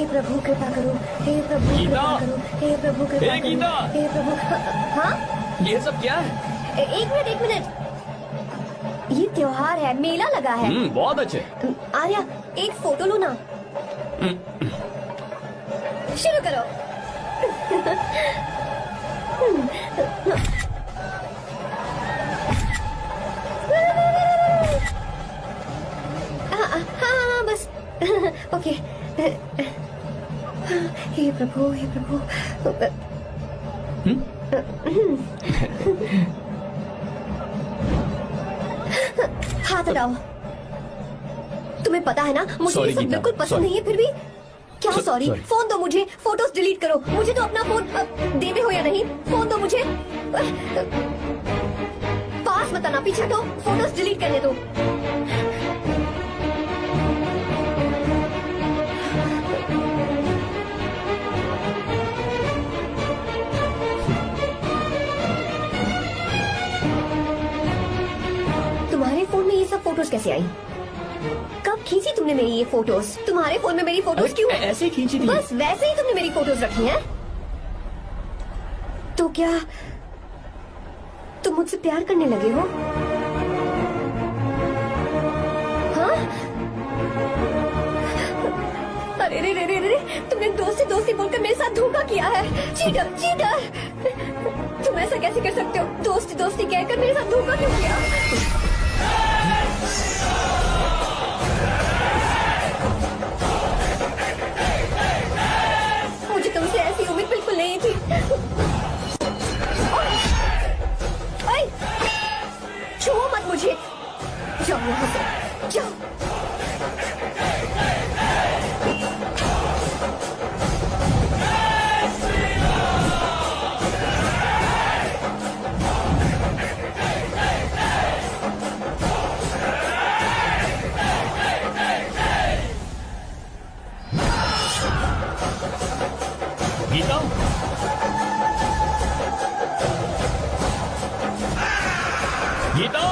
प्रभु कृपा करो, हे प्रभु गीता! कृपा करो, हे प्रभु कृपा हे करो, गीता! हे प्रभु। हाँ, ये सब क्या है? एक मिनट। ये त्योहार है, मेला लगा है। बहुत अच्छे। आर्या, एक फोटो लो ना। शुरू करो। हाँ, बस। ओके। हे प्रभु, हे प्रभु। हाथ हटाओ। तुम्हें पता है ना मुझे Sorry, ये सब गीता, बिल्कुल पसंद sorry. नहीं है, फिर भी क्या सॉरी? sorry. फोन दो मुझे, फोटोज डिलीट करो। मुझे तो अपना फोन देवे हो या नहीं, फोन दो मुझे। पास मत आना, पीछे तो फोटोज डिलीट करने दो। तुम्हारे फोन में ये सब फोटोज कैसे आई? कब खींची तुमने मेरी ये फोटोज? तुम्हारे फोन में मेरी फोटोज क्यों? ऐसे ही खींची थी। बस वैसे ही तुमने मेरी फोटोज रखी हैं? तो क्या तुम मुझसे प्यार करने लगे हो? हाँ? अरे रे रे रे रे, तुमने दोस्ती दोस्ती बोलकर मेरे साथ धोखा किया है। चीटर चीटर, तुम ऐसा कैसे कर सकते हो? दोस्ती दोस्ती कहकर मेरे साथ धोखा क्यों किया? मुझे तुमसे ऐसी उम्मीद बिल्कुल नहीं थी। ओए, छुओ मत मुझे। जाओ यहाँ से, जाओ। गीता, गीता,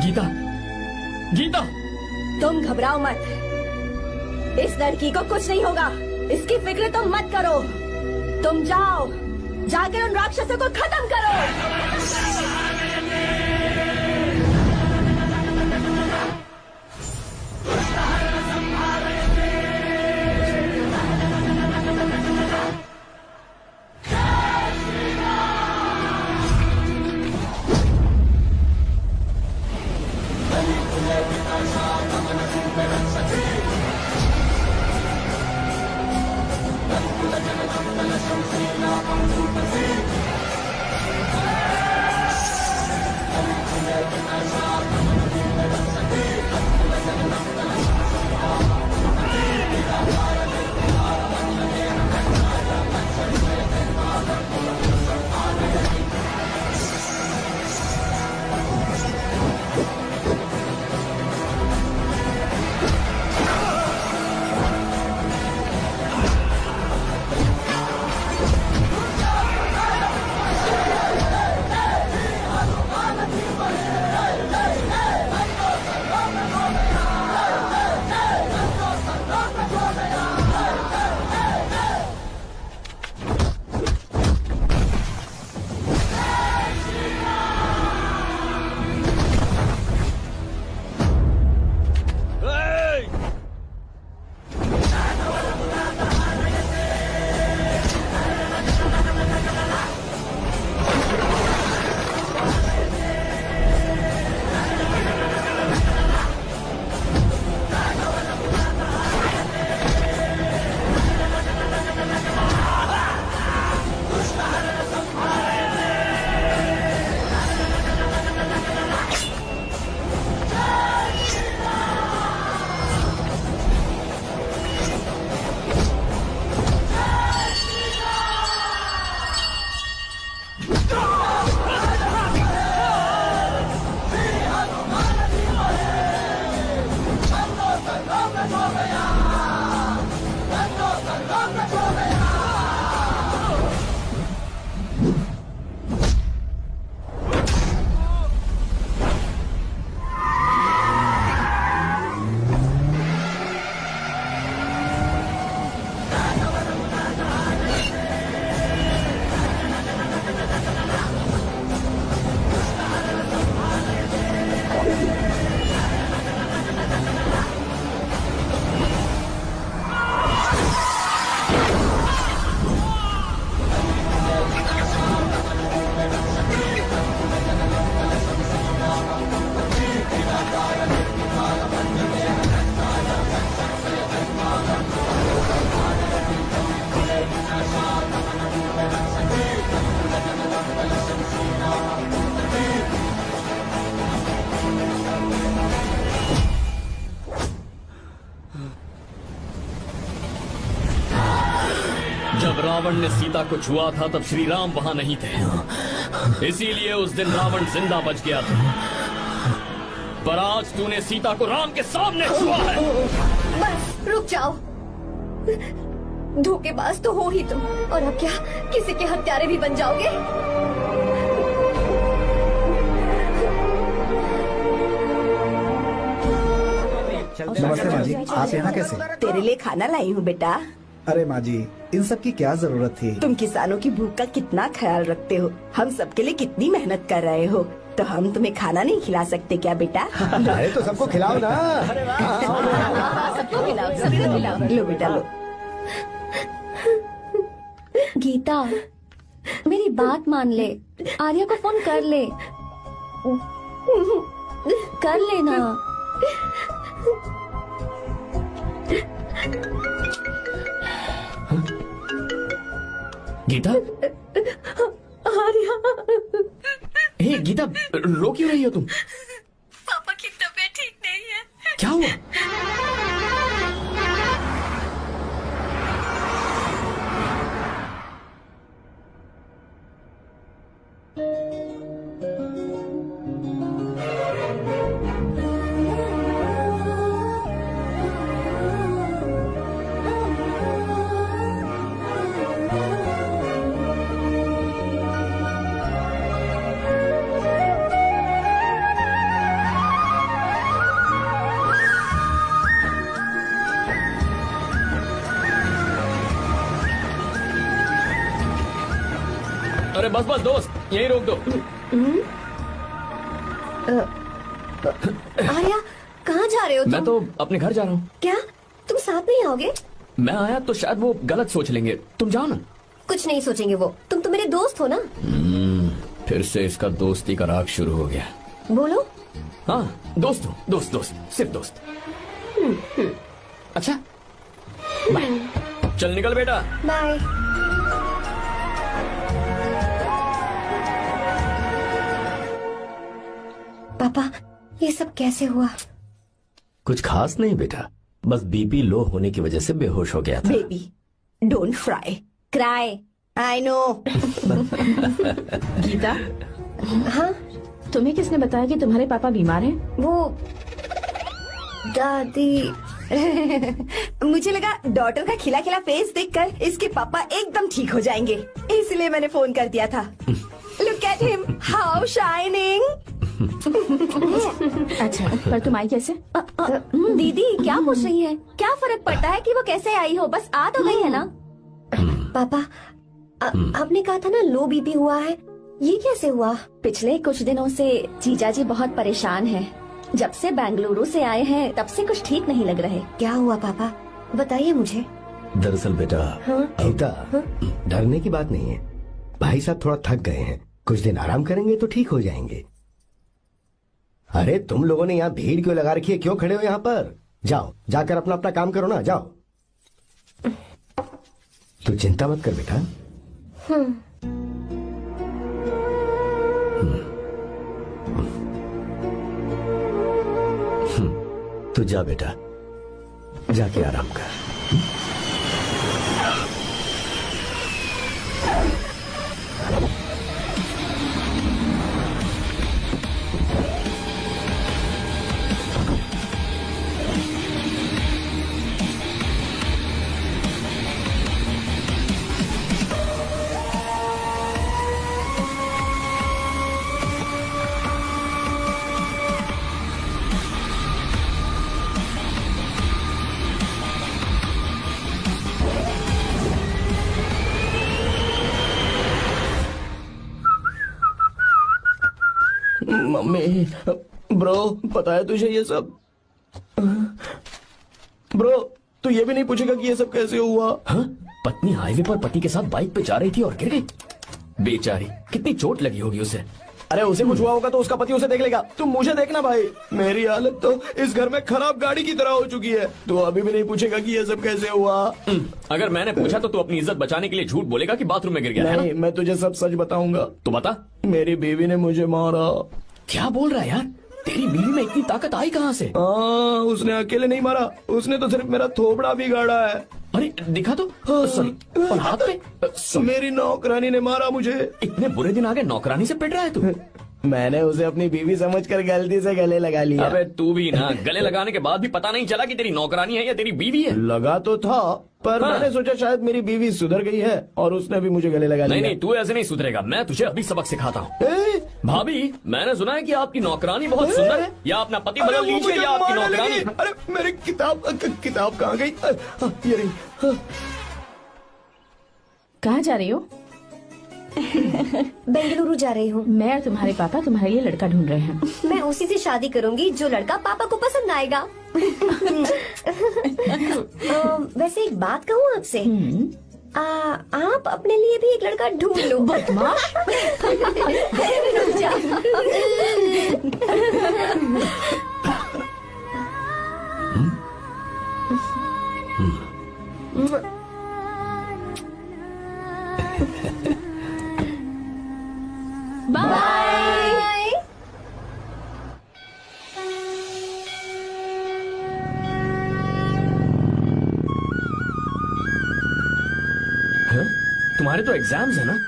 गीता, गीता, तुम घबराओ मत, इस लड़की को कुछ नहीं होगा, इसकी फिक्र तुम मत करो। तुम जाओ, जाकर उन राक्षसों को खत्म करो। रावण ने सीता को छुआ था तब श्री राम वहां नहीं थे, इसीलिए उस दिन रावण जिंदा बच गया था। पर आज तूने सीता को राम के सामने छुआ है। बस रुक जाओ, धोखेबाज तो हो ही तुम, और अब क्या किसी के हत्यारे भी बन जाओगे? नमस्ते माँ जी, आप यहाँ कैसे? तेरे लिए खाना लाई हूँ बेटा। अरे माँ जी, इन सब की क्या जरूरत थी? तुम किसानों की भूख का कितना ख्याल रखते हो, हम सबके लिए कितनी मेहनत कर रहे हो, तो हम तुम्हें खाना नहीं खिला सकते क्या बेटा? अरे तो सबको खिलाओ ना। सबको खिलाओ, सबको खिलाओ। लो बेटा लो। गीता, मेरी बात मान ले, आर्या को फोन कर ले, कर लेना। गीता, आर्या, हे गीता, रो क्यों रही हो तुम? पापा की तबीयत ठीक नहीं है। क्या हुआ? अरे बस बस दोस्त, यहीं रोक दो। आर्या, कहाँ जा रहे हो तुम? मैं तो अपने घर जा रहा हूँ। क्या तुम साथ नहीं आओगे? मैं आया तो शायद वो गलत सोच लेंगे, तुम जाओ ना। कुछ नहीं सोचेंगे वो, तुम तो मेरे दोस्त हो ना। फिर से इसका दोस्ती का राग शुरू हो गया। बोलो। हाँ, दोस्त हो, दोस्त दोस्त, सिर्फ दोस्त। अच्छा, बाय। चल निकल बेटा। बाय। पापा, ये सब कैसे हुआ? कुछ खास नहीं बेटा, बस बीपी लो होने की वजह से बेहोश हो गया था। Baby, don't fry, cry, I know. Geeta, हाँ, तुम्हें किसने बताया कि तुम्हारे पापा बीमार हैं? वो दादी। मुझे लगा डॉटर का खिला खिला फेस देखकर इसके पापा एकदम ठीक हो जाएंगे, इसलिए मैंने फोन कर दिया था। Look at him, how shining. अच्छा, पर तुम आई कैसे? दीदी क्या पूछ रही है? क्या फर्क पड़ता है कि वो कैसे आई हो, बस आ तो गई है ना। पापा, आपने कहा था ना लो बीपी हुआ है, ये कैसे हुआ? पिछले कुछ दिनों से जीजा जी बहुत परेशान हैं। जब से बेंगलुरु से आए हैं तब से कुछ ठीक नहीं लग रहे। क्या हुआ पापा, बताइए मुझे। दरअसल बेटा, गीता, डरने की बात नहीं है। भाई साहब थोड़ा थक गए हैं, कुछ दिन आराम करेंगे तो ठीक हो जाएंगे। अरे तुम लोगों ने यहाँ भीड़ क्यों लगा रखी है, क्यों खड़े हो यहाँ पर? जाओ, जाकर अपना अपना काम करो ना, जाओ। तू चिंता मत कर बेटा। तू जा बेटा, जाके आराम कर। मम्मी, ब्रो, पता है तुझे ये सब? ब्रो, तू ये भी नहीं पूछेगा कि ये सब कैसे हुआ? हाँ? पत्नी हाईवे पर पति के साथ बाइक पे जा रही थी और गिर गई। बेचारी, कितनी चोट लगी होगी उसे। अरे उसे कुछ हुआ होगा तो उसका पति उसे देख लेगा, तुम मुझे देखना भाई। मेरी हालत तो इस घर में खराब गाड़ी की तरह हो चुकी है। तू अभी भी नहीं पूछेगा कि ये सब कैसे हुआ? अगर मैंने पूछा तो तू अपनी इज्जत बचाने के लिए झूठ बोलेगा कि बाथरूम में गिर गया। नहीं, मैं तुझे सब सच बताऊंगा। तो बता। मेरी बीवी ने मुझे मारा। क्या बोल रहा है यार? तेरी बीवी में इतनी ताकत आई कहाँ से? उसने अकेले नहीं मारा, उसने तो सिर्फ मेरा थोबड़ा बिगाड़ा है। अरे दिखा तो, सॉरी, और हाथ पे, sorry। मेरी नौकरानी ने मारा मुझे। इतने बुरे दिन आ गए, नौकरानी से पिट रहा है तू? मैंने उसे अपनी बीवी समझकर गलती से गले लगा लिया। अबे तू भी ना, गले लगाने के बाद भी पता नहीं चला कि तेरी नौकरानी है या तेरी बीवी है। लगा तो था, पर हाँ। मैंने सोचा शायद मेरी बीवी सुधर गई है और उसने भी मुझे गले लगा लिया। नहीं, तू ऐसे नहीं सुधरेगा, मैं तुझे अभी सबक सिखाता हूँ। ए? भाभी, मैंने सुना है कि आपकी नौकरानी बहुत सुंदर है, या अपना पति बदल अरे वो लीजिए मुझे या आपकी मारने नौकरानी। लगी। अरे मेरी किताब कहाँ गई? ये रही। कहाँ जा रही हो? बेंगलुरु जा रही हूँ। मैं और तुम्हारे पापा तुम्हारे लिए लड़का ढूंढ रहे हैं। मैं उसी से शादी करूंगी जो लड़का पापा को पसंद आएगा। वैसे एक बात कहूँ आपसे, आप अपने लिए भी एक लड़का ढूंढ लो। बदमाश। रुक जा। बाय। हाँ? तुम्हारे तो एग्जाम्स है ना?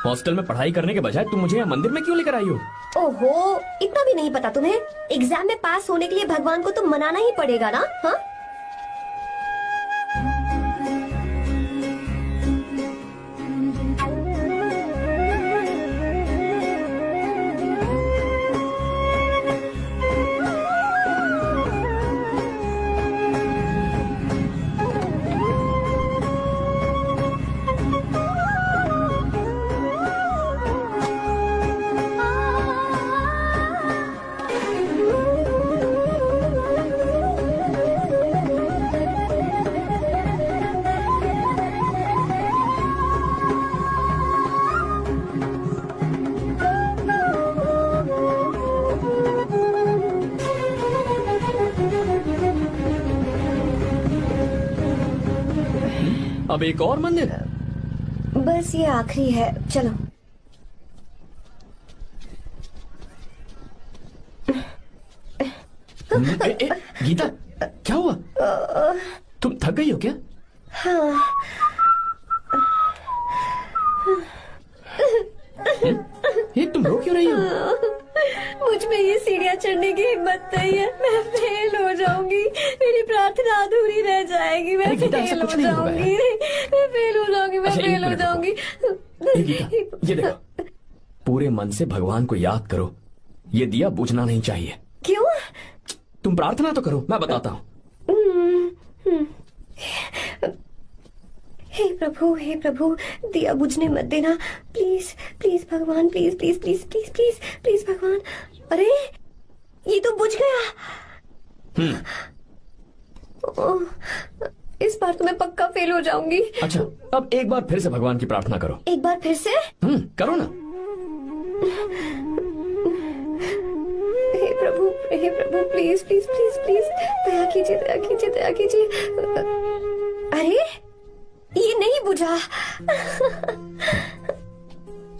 हॉस्टल में पढ़ाई करने के बजाय तुम मुझे यहाँ मंदिर में क्यों लेकर आई हो? ओहो, इतना भी नहीं पता तुम्हें? एग्जाम में पास होने के लिए भगवान को तो मनाना ही पड़ेगा ना? हाँ? अब एक और मंदिर? बस ये आखिरी है, चलो। गीता, क्या हुआ? तुम थक गई हो क्या? हाँ। ये तुम रो क्यों रही हो? मुझ में ये सीढ़ियाँ चढ़ने की हिम्मत नहीं है। मैं फेल हो जाऊंगी, मेरी प्रार्थना अधूरी रह जाएगी। मैं अरे गीता, ऐसा फेल हो कुछ नहीं होगा जाऊंगी, मैं फेल हो जाऊंगी, मैं अच्छा, एक फेल हो मिनट जाऊंगी। ये गीता, ये देखो, पूरे मन से भगवान को याद करो। ये दिया बुझना नहीं चाहिए। क्यों? तुम प्रार्थना तो करो, मैं बताता हूँ। हे प्रभु, दिया बुझने मत देना, प्लीज प्लीज भगवान, please please please please please please भगवान। अरे ये तो बुझ गया। ओह, इस बार तो मैं पक्का फेल हो जाऊंगी। अच्छा, अब एक बार फिर से भगवान की प्रार्थना करो। एक बार फिर से? करो ना। हे प्रभु प्लीज प्लीज प्लीज प्लीज दया कीजिए, दया कीजिए, दया कीजिए। अरे ये नहीं बुझा।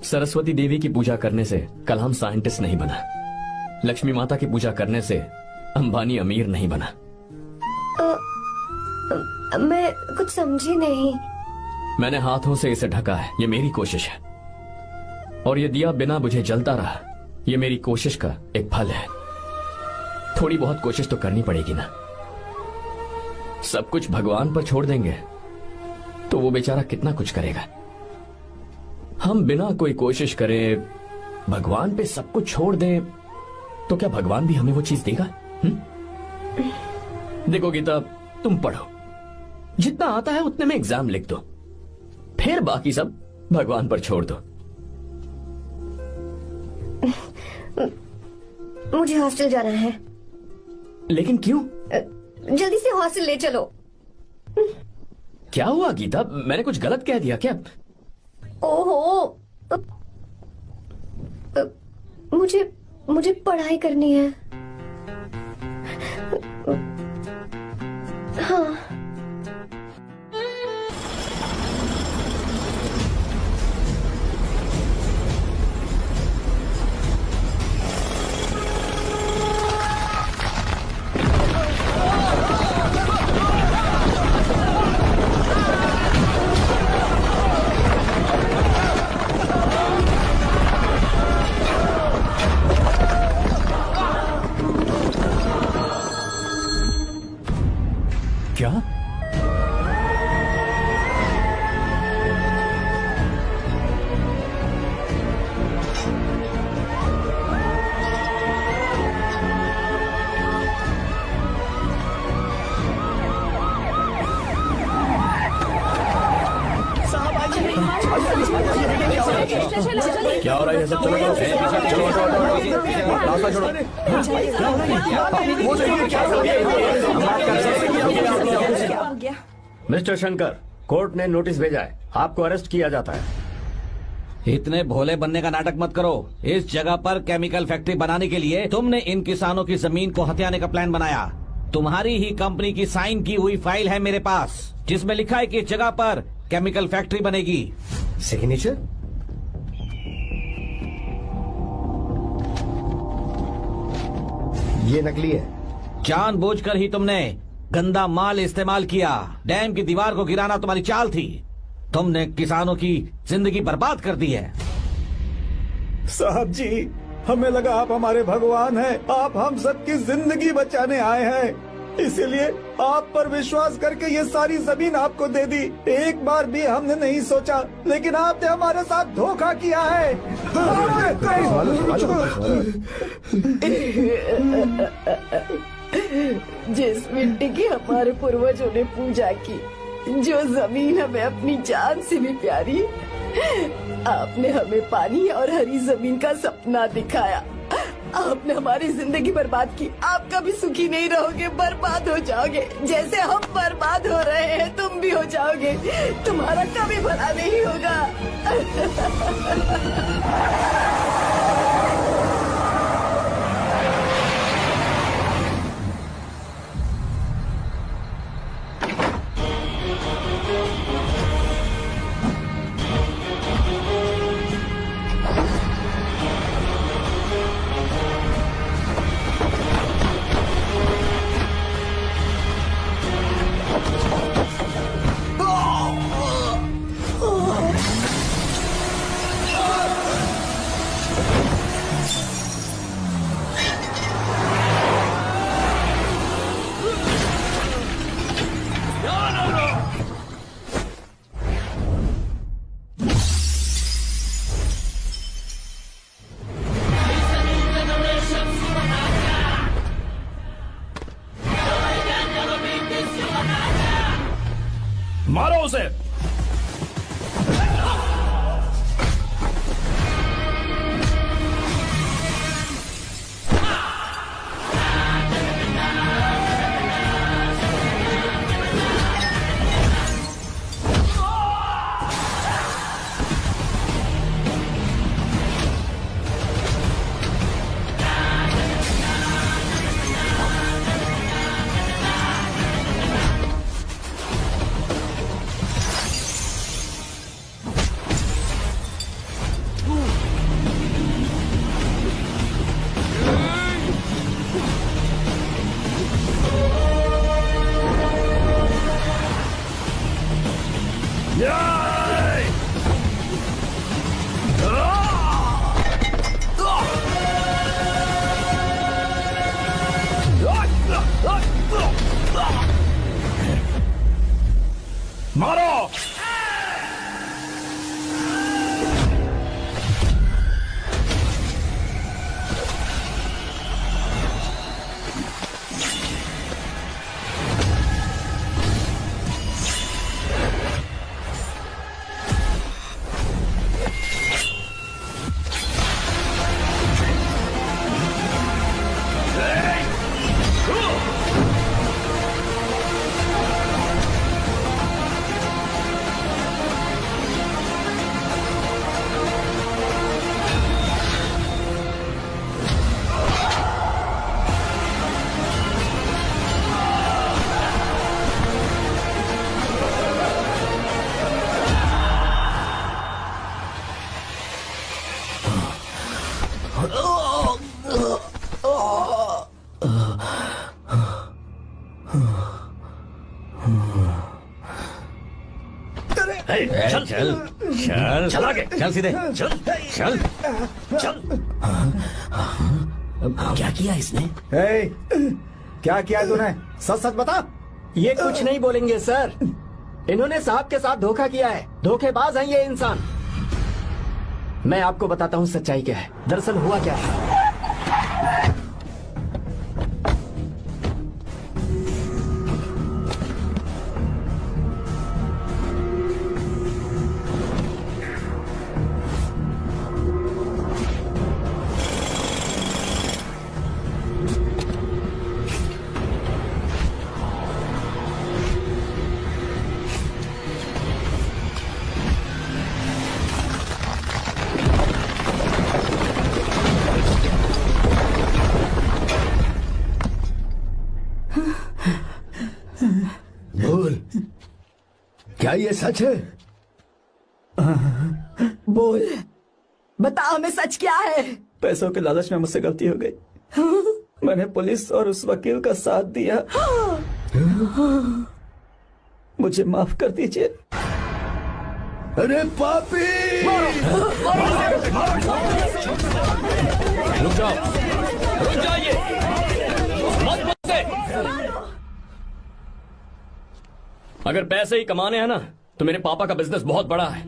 सरस्वती देवी की पूजा करने से कलाम साइंटिस्ट नहीं बना। लक्ष्मी माता की पूजा करने से अंबानी अमीर नहीं बना। मैं कुछ समझी नहीं। मैंने हाथों से इसे ढका है, ये मेरी कोशिश है। और ये दिया बिना बुझे जलता रहा, ये मेरी कोशिश का एक फल है। थोड़ी बहुत कोशिश तो करनी पड़ेगी ना। सब कुछ भगवान पर छोड़ देंगे तो वो बेचारा कितना कुछ करेगा। हम बिना कोई कोशिश करे भगवान पे सब कुछ छोड़ दें तो क्या भगवान भी हमें वो चीज देगा? देखो गीता, तुम पढ़ो, जितना आता है उतने में एग्जाम लिख दो, फिर बाकी सब भगवान पर छोड़ दो। मुझे हॉस्टल जाना है। लेकिन क्यों? जल्दी से हॉस्टल ले चलो। क्या हुआ गीता, मैंने कुछ गलत कह दिया क्या? ओहो, मुझे पढ़ाई करनी है। हाँ। क्या? क्या हो रहा है ये सब? चलो रास्ता छोड़ो। मिस्टर शंकर, कोर्ट ने नोटिस भेजा है, आपको अरेस्ट किया जाता है। इतने भोले बनने का नाटक मत करो। इस जगह पर केमिकल फैक्ट्री बनाने के लिए तुमने इन किसानों की जमीन को हथियाने का प्लान बनाया। तुम्हारी ही कंपनी की साइन की हुई फाइल है मेरे पास, जिसमें लिखा है कि इस जगह पर केमिकल फैक्ट्री बनेगी। सिग्नेचर? ये नकली है। जानबूझकर ही तुमने गंदा माल इस्तेमाल किया। डैम की दीवार को गिराना तुम्हारी चाल थी। तुमने किसानों की जिंदगी बर्बाद कर दी है। साहब जी, हमें लगा आप हमारे भगवान हैं, आप हम सबकी जिंदगी बचाने आए हैं, इसीलिए आप पर विश्वास करके ये सारी जमीन आपको दे दी। एक बार भी हमने नहीं सोचा, लेकिन आपने हमारे साथ धोखा किया है। जिस मिट्टी की हमारे पूर्वजों ने पूजा की, जो जमीन हमें अपनी जान से भी प्यारी, आपने हमें पानी और हरी जमीन का सपना दिखाया। आपने हमारी जिंदगी बर्बाद की। आप कभी सुखी नहीं रहोगे, बर्बाद हो जाओगे। जैसे हम बर्बाद हो रहे हैं तुम भी हो जाओगे। तुम्हारा कभी भला नहीं होगा। मारो उसे। मारो। चल चल चल चल आगे। चल सीधे चल चल चल। क्या किया इसने? क्या किया तूने? सच सच बता। ये कुछ नहीं बोलेंगे सर। इन्होंने साहब के साथ धोखा किया है, धोखेबाज हैं ये इंसान। मैं आपको बताता हूँ सच्चाई क्या है। दरअसल हुआ क्या है, बोल क्या ये सच है? बोल, बता हमें सच क्या है। पैसों के लालच में मुझसे गलती हो गई। मैंने पुलिस और उस वकील का साथ दिया। मुझे माफ कर दीजिए। अरे पापी! रुक जाओ, रुक जाइए, मत बसे। अगर पैसे ही कमाने हैं ना, तो मेरे पापा का बिजनेस बहुत बड़ा है।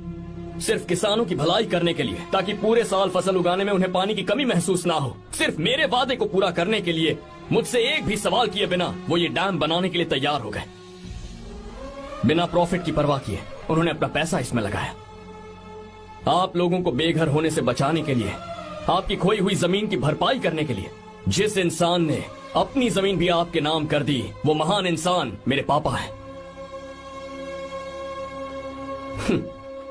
सिर्फ किसानों की भलाई करने के लिए, ताकि पूरे साल फसल उगाने में उन्हें पानी की कमी महसूस ना हो। सिर्फ मेरे वादे को पूरा करने के लिए मुझसे एक भी सवाल किए बिना वो ये डैम बनाने के लिए तैयार हो गए। बिना प्रॉफिट की परवाह किए उन्होंने अपना पैसा इसमें लगाया। आप लोगों को बेघर होने से बचाने के लिए, आपकी खोई हुई जमीन की भरपाई करने के लिए। जिस इंसान ने अपनी जमीन भी आपके नाम कर दी, वो महान इंसान मेरे पापा है।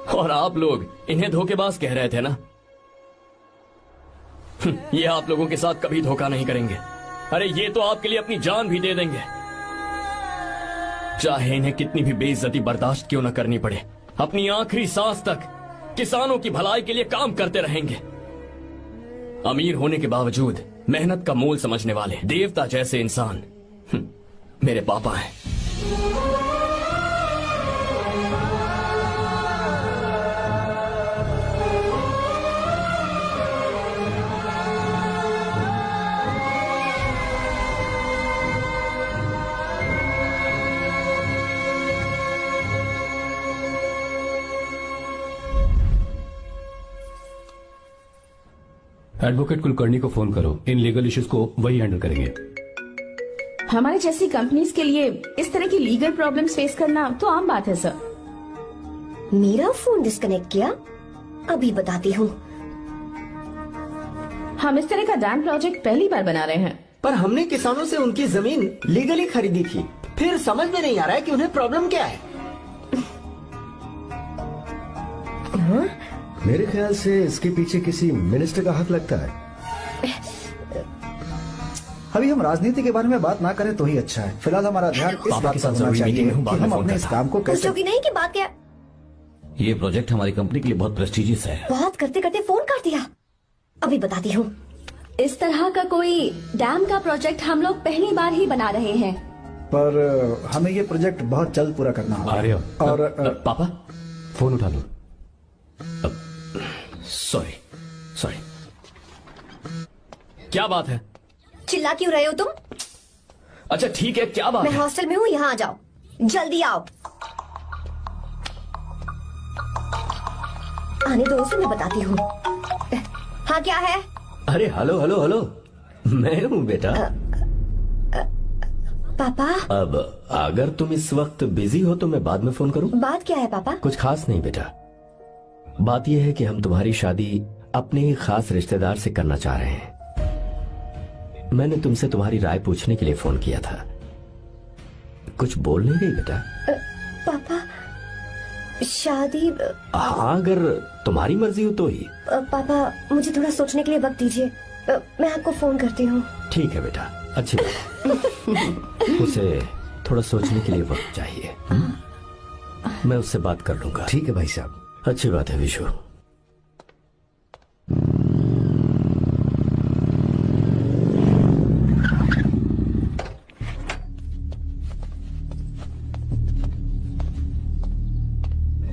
और आप लोग इन्हें धोखेबाज कह रहे थे ना? ये आप लोगों के साथ कभी धोखा नहीं करेंगे। अरे ये तो आपके लिए अपनी जान भी दे देंगे, चाहे इन्हें कितनी भी बेइज्जती बर्दाश्त क्यों न करनी पड़े। अपनी आखिरी सांस तक किसानों की भलाई के लिए काम करते रहेंगे। अमीर होने के बावजूद मेहनत का मोल समझने वाले देवता जैसे इंसान मेरे पापा हैं। एडवोकेट कुलकर्णी को फोन करो, इन लीगल इश्यूज को वही हैंडल करेंगे। हमारे जैसी कंपनीज के लिए इस तरह की लीगल प्रॉब्लम्स फेस करना तो आम बात है सर। मेरा फोन डिस्कनेक्ट किया, अभी बताती हूँ। हम इस तरह का डैम प्रोजेक्ट पहली बार बना रहे हैं। पर हमने किसानों से उनकी जमीन लीगली खरीदी थी, फिर समझ में नहीं आ रहा है कि उन्हें प्रॉब्लम क्या है। मेरे ख्याल से इसके पीछे किसी मिनिस्टर का हाथ लगता है। अभी हम राजनीति के बारे में बात ना करें तो ही अच्छा है। फिलहाल हमारा ध्यान इस पापा बात के पर साथ होना जरूरी चाहिए मीटिंग में हूं, कि बाद में हम फोन अपने इस करता काम को कैसे। पूछो कि नहीं कि बात क्या। ये प्रोजेक्ट हमारी कंपनी के लिए बहुत प्रेस्टिजियस है। बात करते करते फोन कर दिया, अभी बताती हूँ। इस तरह का कोई डैम का प्रोजेक्ट हम लोग पहली बार ही बना रहे हैं। पर हमें ये प्रोजेक्ट बहुत जल्द पूरा करना होगा। आर्य, और पापा फोन उठा लो। सॉरी सॉरी, क्या बात है? चिल्ला क्यों रहे हो तुम? अच्छा ठीक है, क्या बात मैं है? हॉस्टल में हूँ, यहाँ आ जाओ, जल्दी आओ। आने दो उसे, मैं बताती हूँ। हाँ क्या है? अरे हेलो हेलो हेलो, मैं हूँ बेटा। पापा। अब अगर तुम इस वक्त बिजी हो तो मैं बाद में फोन करूँ? बात क्या है पापा? कुछ खास नहीं बेटा, बात यह है कि हम तुम्हारी शादी अपने ही खास रिश्तेदार से करना चाह रहे हैं। मैंने तुमसे तुम्हारी राय पूछने के लिए फोन किया था। कुछ बोल नहीं गई बेटा? पापा शादी। हाँ अगर तुम्हारी मर्जी हो तो ही। पापा मुझे थोड़ा सोचने के लिए वक्त दीजिए, मैं आपको फोन करती हूँ। ठीक है बेटा, अच्छी बात। उसे थोड़ा सोचने के लिए वक्त चाहिए। मैं उससे बात कर लूंगा। ठीक है भाई साहब। अच्छी बात है विशु।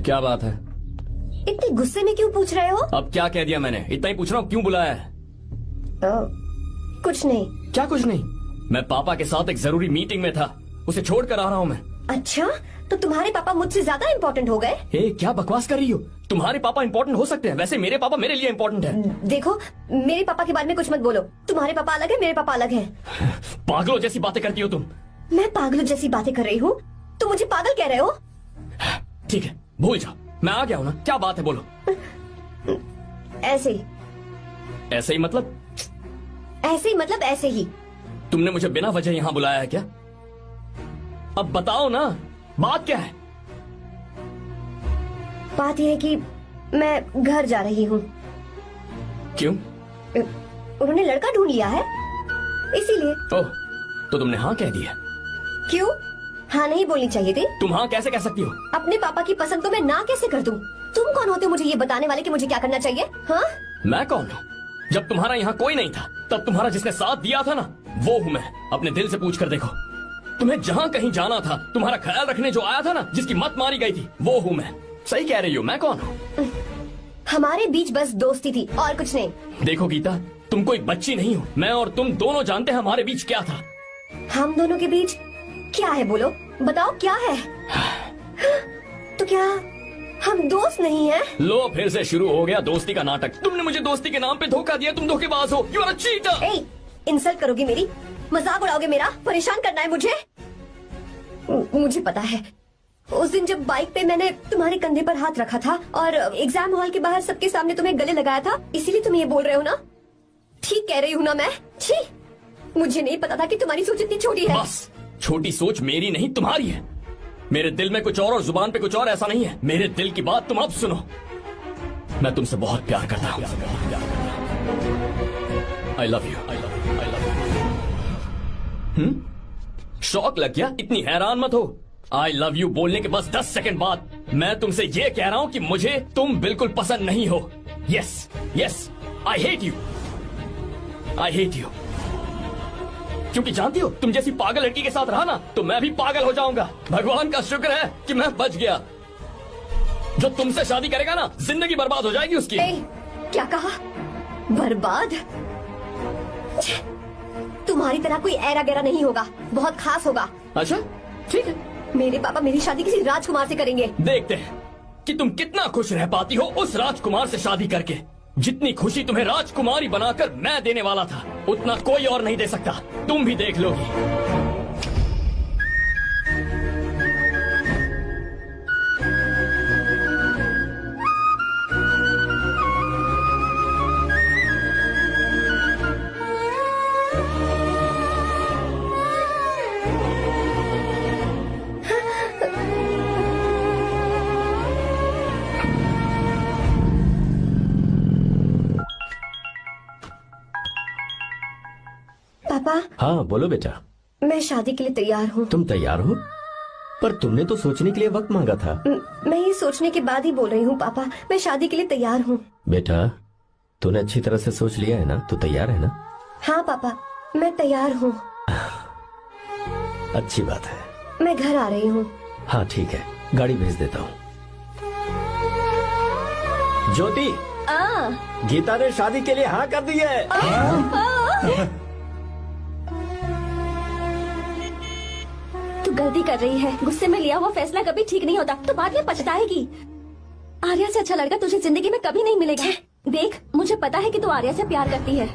क्या बात है? इतने गुस्से में क्यों पूछ रहे हो? अब क्या कह दिया मैंने? इतना ही पूछ रहा हूँ, क्यों बुलाया है? कुछ नहीं। क्या कुछ नहीं? मैं पापा के साथ एक जरूरी मीटिंग में था। उसे छोड़ कर आ रहा हूँ मैं। अच्छा, तो तुम्हारे पापा मुझसे ज्यादा इम्पोर्टेंट हो गए? ए, क्या बकवास कर रही हो? तुम्हारे पापा इम्पोर्टेंट हो सकते हैं, वैसे मेरे पापा मेरे लिए इम्पोर्टेंट है। देखो, मेरे पापा के बारे में कुछ मत बोलो। तुम्हारे पापा अलग है, मेरे पापा अलग है। पागलों जैसी बातें करती हो तुम। मैं पागलों जैसी बातें कर रही हूँ? तुम मुझे पागल कह रहे हो? ठीक है, भूल जाओ, मैं आ गया हूँ ना। क्या बात है, बोलो। ऐसे ही। ऐसे ही मतलब? ऐसे ही मतलब ऐसे ही। तुमने मुझे बिना वजह यहाँ बुलाया है क्या? अब बताओ ना, बात क्या है? बात यह है कि मैं घर जा रही हूँ। क्यों? उन्होंने लड़का ढूंढ लिया है, इसीलिए। ओह, तो तुमने हाँ कह दिया? क्यों? हाँ नहीं बोलनी चाहिए थी? तुम हाँ कैसे कह सकती हो? अपने पापा की पसंद को मैं ना कैसे कर दूं? तुम कौन होते हो मुझे ये बताने वाले कि मुझे क्या करना चाहिए? हाँ? मैं कौन हूँ? जब तुम्हारा यहाँ कोई नहीं था, तब तुम्हारा जिसने साथ दिया था ना, वो हूँ मैं। अपने दिल से पूछ कर देखो। तुम्हें जहाँ कहीं जाना था, तुम्हारा ख्याल रखने जो आया था ना, जिसकी मत मारी गई थी, वो हूँ मैं। सही कह रही हो, मैं कौन हूँ? हमारे बीच बस दोस्ती थी और कुछ नहीं। देखो गीता, तुम कोई बच्ची नहीं हो। मैं और तुम दोनों जानते हैं हमारे बीच क्या था। हम दोनों के बीच क्या है? बोलो, बताओ क्या है? तो क्या हम दोस्त नहीं हैं? लो, फिर से शुरू हो गया दोस्ती का नाटक। तुमने मुझे दोस्ती के नाम पे धोखा दिया। तुम धोखेबाज हो। You are a cheater. ए, इंसल्ट करोगी मेरी? मजाक उड़ाओगे मेरा? परेशान करना है मुझे? मुझे पता है, उस दिन जब बाइक पे मैंने तुम्हारे कंधे पर हाथ रखा था और एग्जाम हॉल के बाहर सबके सामने तुम्हें गले लगाया था, इसीलिए तुम ये बोल रहे हो ना? ठीक कह रही हूँ ना मैं? छी, मुझे नहीं पता था कि तुम्हारी सोच इतनी छोटी है। बस, छोटी सोच मेरी नहीं तुम्हारी है। मेरे दिल में कुछ और जुबान पे कुछ और, ऐसा नहीं है। मेरे दिल की बात तुम अब सुनो। मैं तुमसे बहुत प्यार करता हूँ। I love you, I love you, I love you. शौक लग गया? इतनी हैरान मत हो। आई लव यू बोलने के बस 10 सेकंड बाद मैं तुमसे ये कह रहा हूँ कि मुझे तुम बिल्कुल पसंद नहीं हो। Yes yes, I hate you, I hate you. क्योंकि जानती हो, तुम जैसी पागल लड़की के साथ रहा ना, तो मैं भी पागल हो जाऊंगा। भगवान का शुक्र है कि मैं बच गया। जो तुमसे शादी करेगा ना, जिंदगी बर्बाद हो जाएगी उसकी। क्या कहा? बर्बाद? तुम्हारी तरह कोई ऐरा गैरा नहीं होगा, बहुत खास होगा। अच्छा, ठीक है। मेरे पापा मेरी शादी किसी राजकुमार से करेंगे। देखते हैं कि तुम कितना खुश रह पाती हो उस राजकुमार से शादी करके। जितनी खुशी तुम्हें राजकुमारी बनाकर मैं देने वाला था, उतना कोई और नहीं दे सकता। तुम भी देख लोगी। पापा। हाँ बोलो बेटा। मैं शादी के लिए तैयार हूँ। तुम तैयार हो? पर तुमने तो सोचने के लिए वक्त मांगा था। मैं ये सोचने के बाद ही बोल रही हूँ पापा, मैं शादी के लिए तैयार हूँ। बेटा, तूने अच्छी तरह से सोच लिया है ना? तू तैयार है ना? हाँ पापा, मैं तैयार हूँ। अच्छी बात है। मैं घर आ रही हूँ। हाँ ठीक है, गाड़ी भेज देता हूँ। ज्योति, गीता ने शादी के लिए हाँ कर दी है। तू गलती कर रही है। गुस्से में लिया हुआ फैसला कभी ठीक नहीं होता, तो बाद में पछताएगी। आर्या से अच्छा लड़का तुझे जिंदगी में कभी नहीं मिलेगा। देख, मुझे पता है कि तू आर्या से प्यार करती है,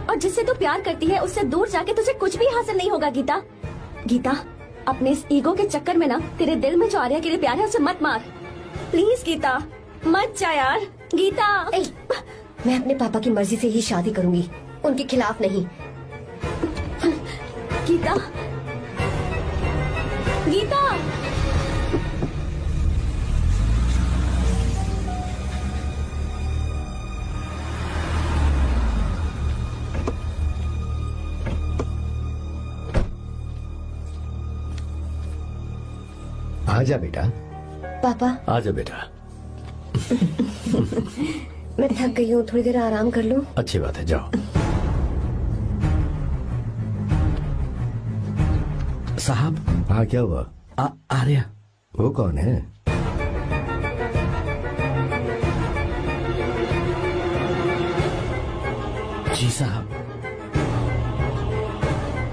और जिससे तू प्यार करती है उससे दूर जाके तुझे कुछ भी हासिल नहीं होगा। गीता, गीता, अपने इस ईगो के चक्कर में ना तेरे दिल में जो आर्या के लिए प्यार है उसे मत मार। प्लीज गीता, मत जा यार। गीता, मैं अपने पापा की मर्जी से ही शादी करूंगी, उनके खिलाफ नहीं। गीता, गीता। आजा बेटा। पापा। आजा बेटा। मैं थक गई हूँ, थोड़ी देर आराम कर लूँ। अच्छी बात है, जाओ। साहब। हाँ, क्या हुआ? आर्या। वो कौन है? जी साहब।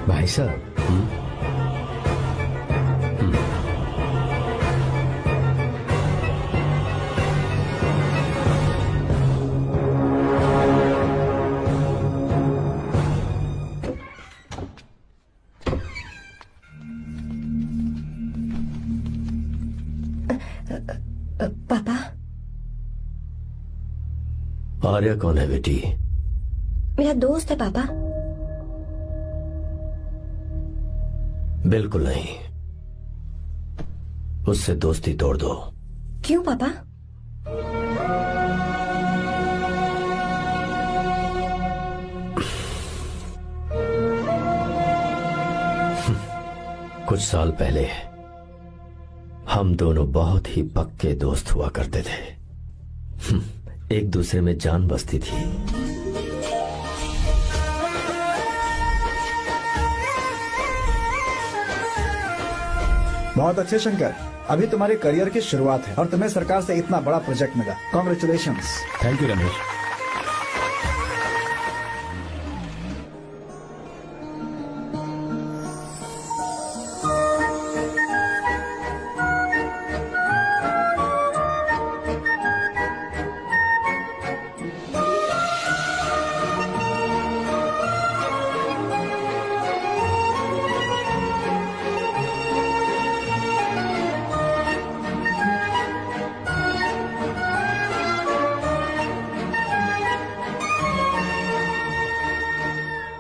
भाई साहब, आर्या कौन है बेटी? मेरा दोस्त है पापा। बिल्कुल नहीं, उससे दोस्ती तोड़ दो। क्यों पापा? कुछ साल पहले हम दोनों बहुत ही पक्के दोस्त हुआ करते थे। एक दूसरे में जान बसती थी। बहुत अच्छे शंकर, अभी तुम्हारे करियर की शुरुआत है और तुम्हें सरकार से इतना बड़ा प्रोजेक्ट मिला। कॉन्ग्रेचुलेशंस। Thank you Ramesh.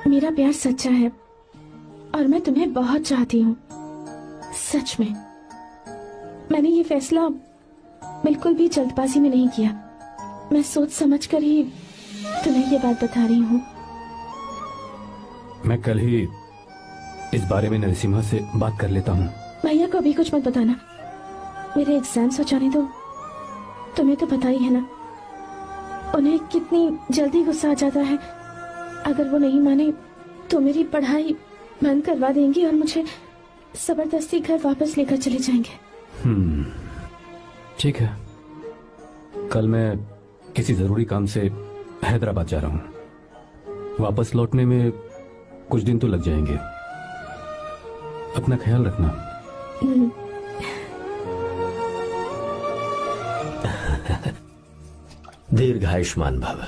मेरा प्यार सच्चा है और मैं तुम्हें बहुत चाहती हूँ, सच में। मैंने ये फैसला बिल्कुल भी जल्दबाजी में नहीं किया। मैं सोच समझ कर ही तुम्हें ये बात बता रही हूँ। मैं कल ही इस बारे में नरसिम्हा से बात कर लेता हूँ। भैया को अभी कुछ मत बताना, मेरे एग्जाम्स हो जाने दो। तुम्हें तो पता ही है ना उन्हें कितनी जल्दी गुस्सा आ जाता है। अगर वो नहीं माने तो मेरी पढ़ाई बंद करवा देंगी और मुझे जबरदस्ती घर वापस लेकर चले जाएंगे। ठीक है, कल मैं किसी जरूरी काम से हैदराबाद जा रहा हूँ। वापस लौटने में कुछ दिन तो लग जाएंगे। अपना ख्याल रखना। दीर्घायुष्मान भव।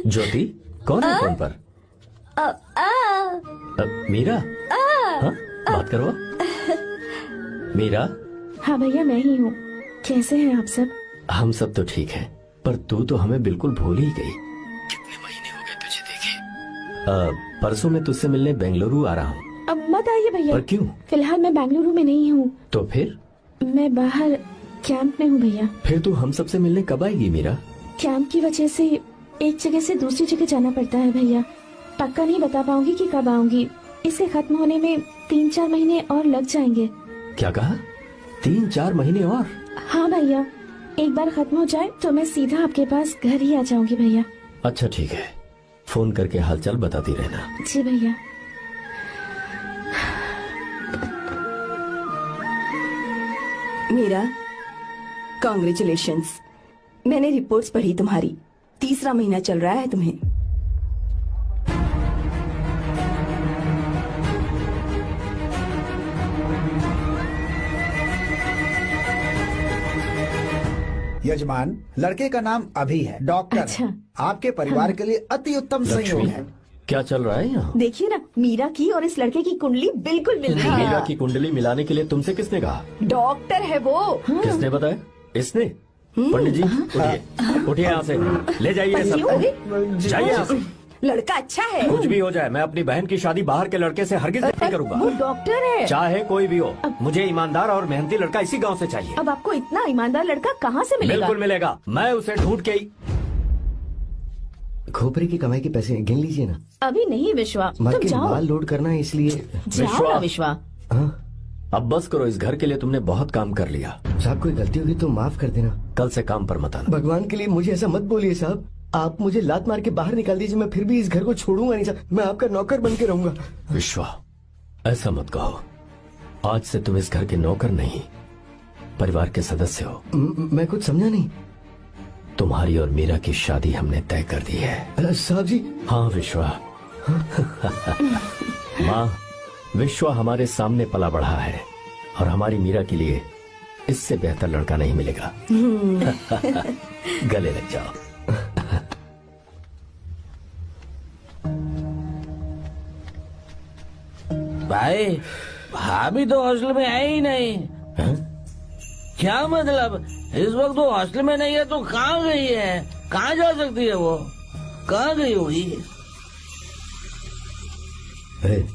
ज्योति, कौन है फोन पर? मीरा? हाँ, बात करो। मीरा? हाँ भैया, मैं ही हूँ। कैसे हैं आप सब? हम सब तो ठीक हैं, पर तू तो हमें बिल्कुल भूल ही गई। कितने महीने हो गए तुझे देखे। परसों मैं तुझसे मिलने बेंगलुरु आ रहा हूँ। अब मत आइए भैया। पर क्यों? फिलहाल मैं बेंगलुरु में नहीं हूँ। तो फिर? मैं बाहर कैंप में हूँ भैया। फिर तू हम सबसे मिलने कब आएगी मीरा? कैंप की वजह से एक जगह से दूसरी जगह जाना पड़ता है भैया। पक्का नहीं बता पाऊंगी कि कब आऊंगी। इसके खत्म होने में 3-4 महीने और लग जाएंगे। क्या कहा? 3-4 महीने और? हाँ भैया, एक बार खत्म हो जाए तो मैं सीधा आपके पास घर ही आ जाऊंगी भैया। अच्छा ठीक है, फोन करके हालचाल बताती रहना। जी भैया। मीरा, कॉन्ग्रेचुलेशंस। मैंने रिपोर्ट्स पढ़ी तुम्हारी। 3रा महीना चल रहा है तुम्हें। यजमान, लड़के का नाम अभी है, डॉक्टर। अच्छा। आपके परिवार के लिए अति उत्तम संयोग है। क्या चल रहा है यहाँ? देखिए ना, मीरा की और इस लड़के की कुंडली बिल्कुल मिल रही है। मीरा की कुंडली मिलाने के लिए तुमसे किसने कहा? डॉक्टर है वो। किसने बताया? इसने? पंडित जी, उठिए, उठिए यहाँ से, ले जाइए सब। जाइए यहाँ से। लड़का अच्छा है। कुछ भी हो जाए, मैं अपनी बहन की शादी बाहर के लड़के से हरगिज नहीं वो करूंगा। डॉक्टर है। चाहे कोई भी हो, मुझे ईमानदार और मेहनती लड़का इसी गांव से चाहिए। अब आपको इतना ईमानदार लड़का कहाँ से मिलेगा? बिल्कुल मिलेगा, मैं उसे ढूंढ के ही। खोपरे की कमाई के पैसे गिन लीजिए ना। अभी नहीं विश्वा, तुम मार्केट जाओ। माल लोड करना है इसलिए। जाओ ना विश्वा। हाँ? अब बस करो, इस घर के लिए तुमने बहुत काम कर लिया। साहब, कोई गलती होगी तो माफ कर देना। कल से काम पर मत आना। भगवान के लिए मुझे ऐसा मत बोलिए साहब। आप मुझे लात मार के बाहर निकाल दीजिए, मैं फिर भी इस घर को छोड़ूंगा नहीं साहब। मैं आपका नौकर बन के रहूंगा। विश्वा, ऐसा मत कहो। आज से तुम इस घर के नौकर नहीं, परिवार के सदस्य हो। मैं कुछ समझा नहीं। तुम्हारी और मीरा की शादी हमने तय कर दी है। साहब जी। हाँ विश्वा। माँ, विश्वा हमारे सामने पला बढ़ा है और हमारी मीरा के लिए इससे बेहतर लड़का नहीं मिलेगा। गले लग जाओ। भाई भाभी तो हॉस्टल में है ही नहीं। क्या मतलब? इस वक्त वो हॉस्टल में नहीं है तो कहाँ गई है? कहाँ जा सकती है वो? कहाँ गई होगी? अरे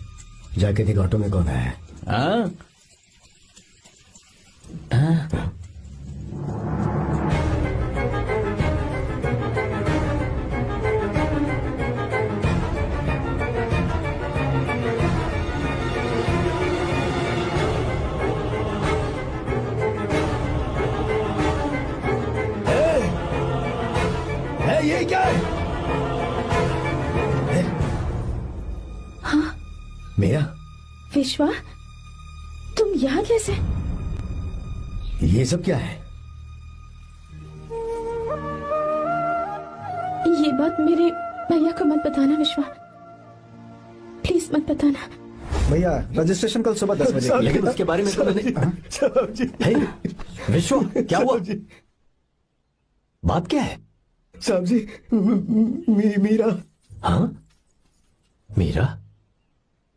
जाके देख ऑटो में कौन है। हाँ? हाँ? ये क्या है? हाँ? मेरा विश्वा, तुम यहाँ कैसे? ये सब क्या है? ये बात मेरे भैया को मत बताना विश्वा, प्लीज मत बताना। भैया रजिस्ट्रेशन कल सुबह 10 बजे। लेकिन उसके बारे में तो मैंने। हे, विश्व क्या हुआ? बात क्या है? साहब जी मीरा। हाँ मीरा?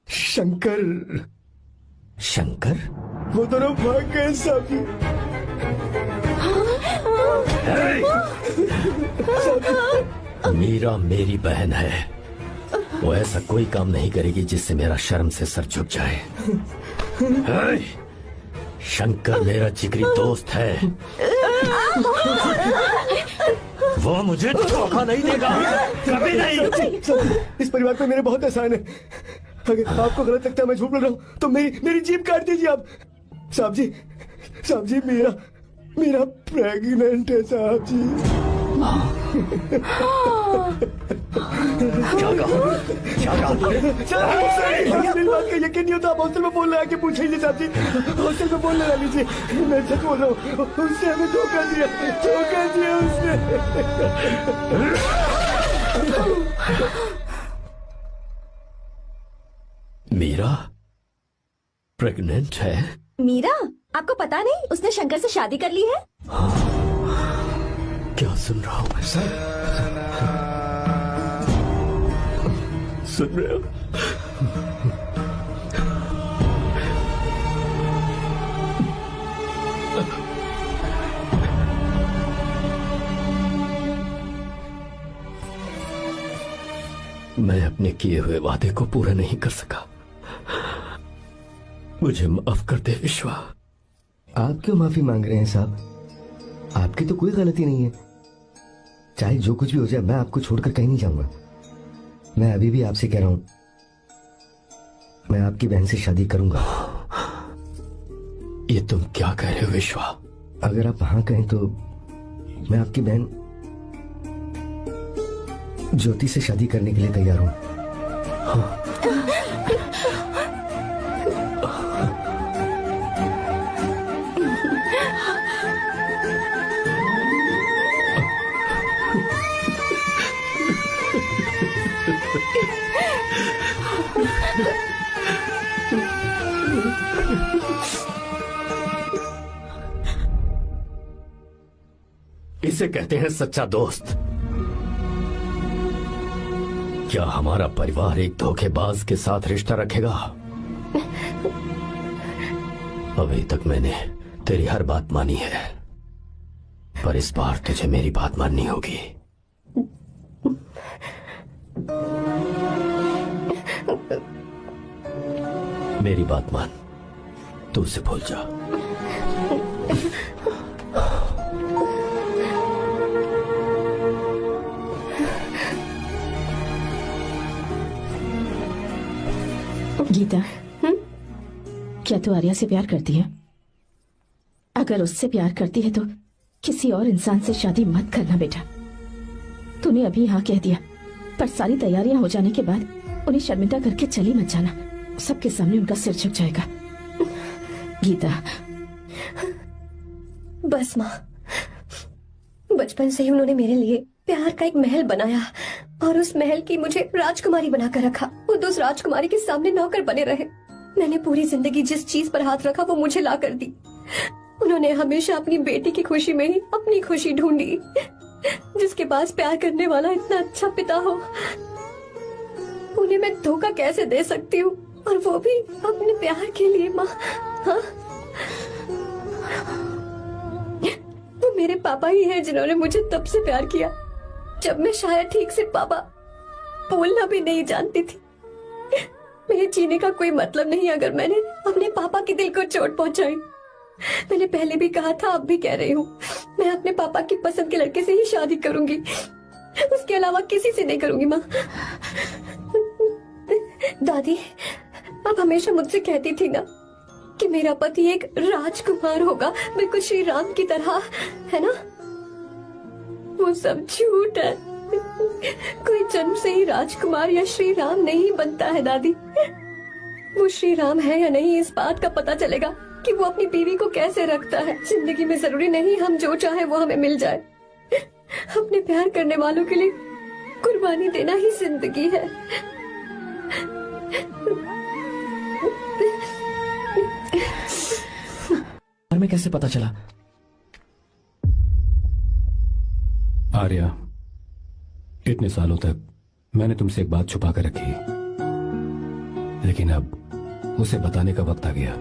शंकर। शंकर? वो दोनों भाग गए साहब जी। मीरा मेरी बहन है, वो ऐसा कोई काम नहीं करेगी जिससे मेरा शर्म से सर झुक जाए। शंकर मेरा जिगरी दोस्त है, वो मुझे धोखा नहीं देगा, कभी नहीं। इस परिवार पे मेरे बहुत एहसान है। अगर आपको गलत लगता है मैं झूठ बोल रहा हूँ तो मेरी जीभ काट दीजिए आप। साहब जी मेरा प्रेग्नेंट है साहब जी। क्या कहा? मेरी बात का यकीन नहीं होता। आप हॉस्टल में फोन लगा के पूछ लीजिए साहब जी, हॉस्टल में फोन लगा लीजिए। मैं सच बोल रहा हूँ, उसने हमें धोखा दिया उसने। मीरा प्रेग्नेंट है? मीरा, आपको पता नहीं उसने शंकर से शादी कर ली है? क्या सुन रहा हूँ मैं? सुन रहे हो? मैं अपने किए हुए वादे को पूरा नहीं कर सका, मुझे माफ कर दे विश्वा। आप क्यों माफी मांग रहे हैं साहब? आपकी तो कोई गलती नहीं है। चाहे जो कुछ भी हो जाए मैं आपको छोड़कर कहीं नहीं जाऊंगा। मैं अभी भी आपसे कह रहा हूं, मैं आपकी बहन से शादी करूंगा। ये तुम क्या कह रहे हो विश्वा? अगर आप हाँ कहें तो मैं आपकी बहन ज्योति से शादी करने के लिए तैयार हूं। हाँ। इसे कहते हैं सच्चा दोस्त। क्या हमारा परिवार एक धोखेबाज के साथ रिश्ता रखेगा? अभी तक मैंने तेरी हर बात मानी है, पर इस बार तुझे मेरी बात माननी होगी। मेरी बात मान, तू उसे भूल जा। गीता, क्या तू आर्या से प्यार करती है? अगर उससे प्यार करती है तो किसी और इंसान से शादी मत करना बेटा। तूने अभी हाँ कह दिया, पर सारी तैयारियां हो जाने के बाद उन्हें शर्मिंदा करके चली मत जाना, सबके सामने उनका सिर झुक जाएगा। गीता। बस माँ, बचपन से ही उन्होंने मेरे लिए प्यार का एक महल बनाया और उस महल की मुझे राजकुमारी बनाकर रखा। वो उस राजकुमारी के सामने नौकर बने रहे। मैंने पूरी जिंदगी जिस चीज पर हाथ रखा वो मुझे ला कर दी। उन्होंने हमेशा अपनी बेटी की खुशी में ही अपनी खुशी ढूंढी। जिसके पास प्यार करने वाला इतना अच्छा पिता हो, उन्हें मैं धोखा कैसे दे सकती हूँ? और वो भी अपने प्यार के लिए माँ। हाँ, वो मेरे पापा ही हैं जिन्होंने मुझे तब से प्यार किया जब मैं शायद ठीक से पापा बोलना भी नहीं जानती थी। मेरे जीने का कोई मतलब नहीं अगर मैंने अपने पापा के दिल को चोट पहुंचाई। मैंने पहले भी कहा था, अब भी कह रही हूँ, मैं अपने पापा की पसंद के लड़के से ही शादी करूंगी, उसके अलावा किसी से नहीं करूंगी माँ। दादी आप हमेशा मुझसे कहती थी ना कि मेरा पति एक राजकुमार होगा, बिल्कुल श्री राम की तरह, है ना? वो सब झूठ है। कोई जन्म से ही राजकुमार या श्री राम नहीं बनता है दादी। वो श्री राम है या नहीं इस बात का पता चलेगा कि वो अपनी बीवी को कैसे रखता है। जिंदगी में जरूरी नहीं हम जो चाहे वो हमें मिल जाए। अपने प्यार करने वालों के लिए कुर्बानी देना ही जिंदगी है। घर में कैसे पता चला? आर्या, इतने सालों तक मैंने तुमसे एक बात छुपा कर रखी, लेकिन अब उसे बताने का वक्त आ गया।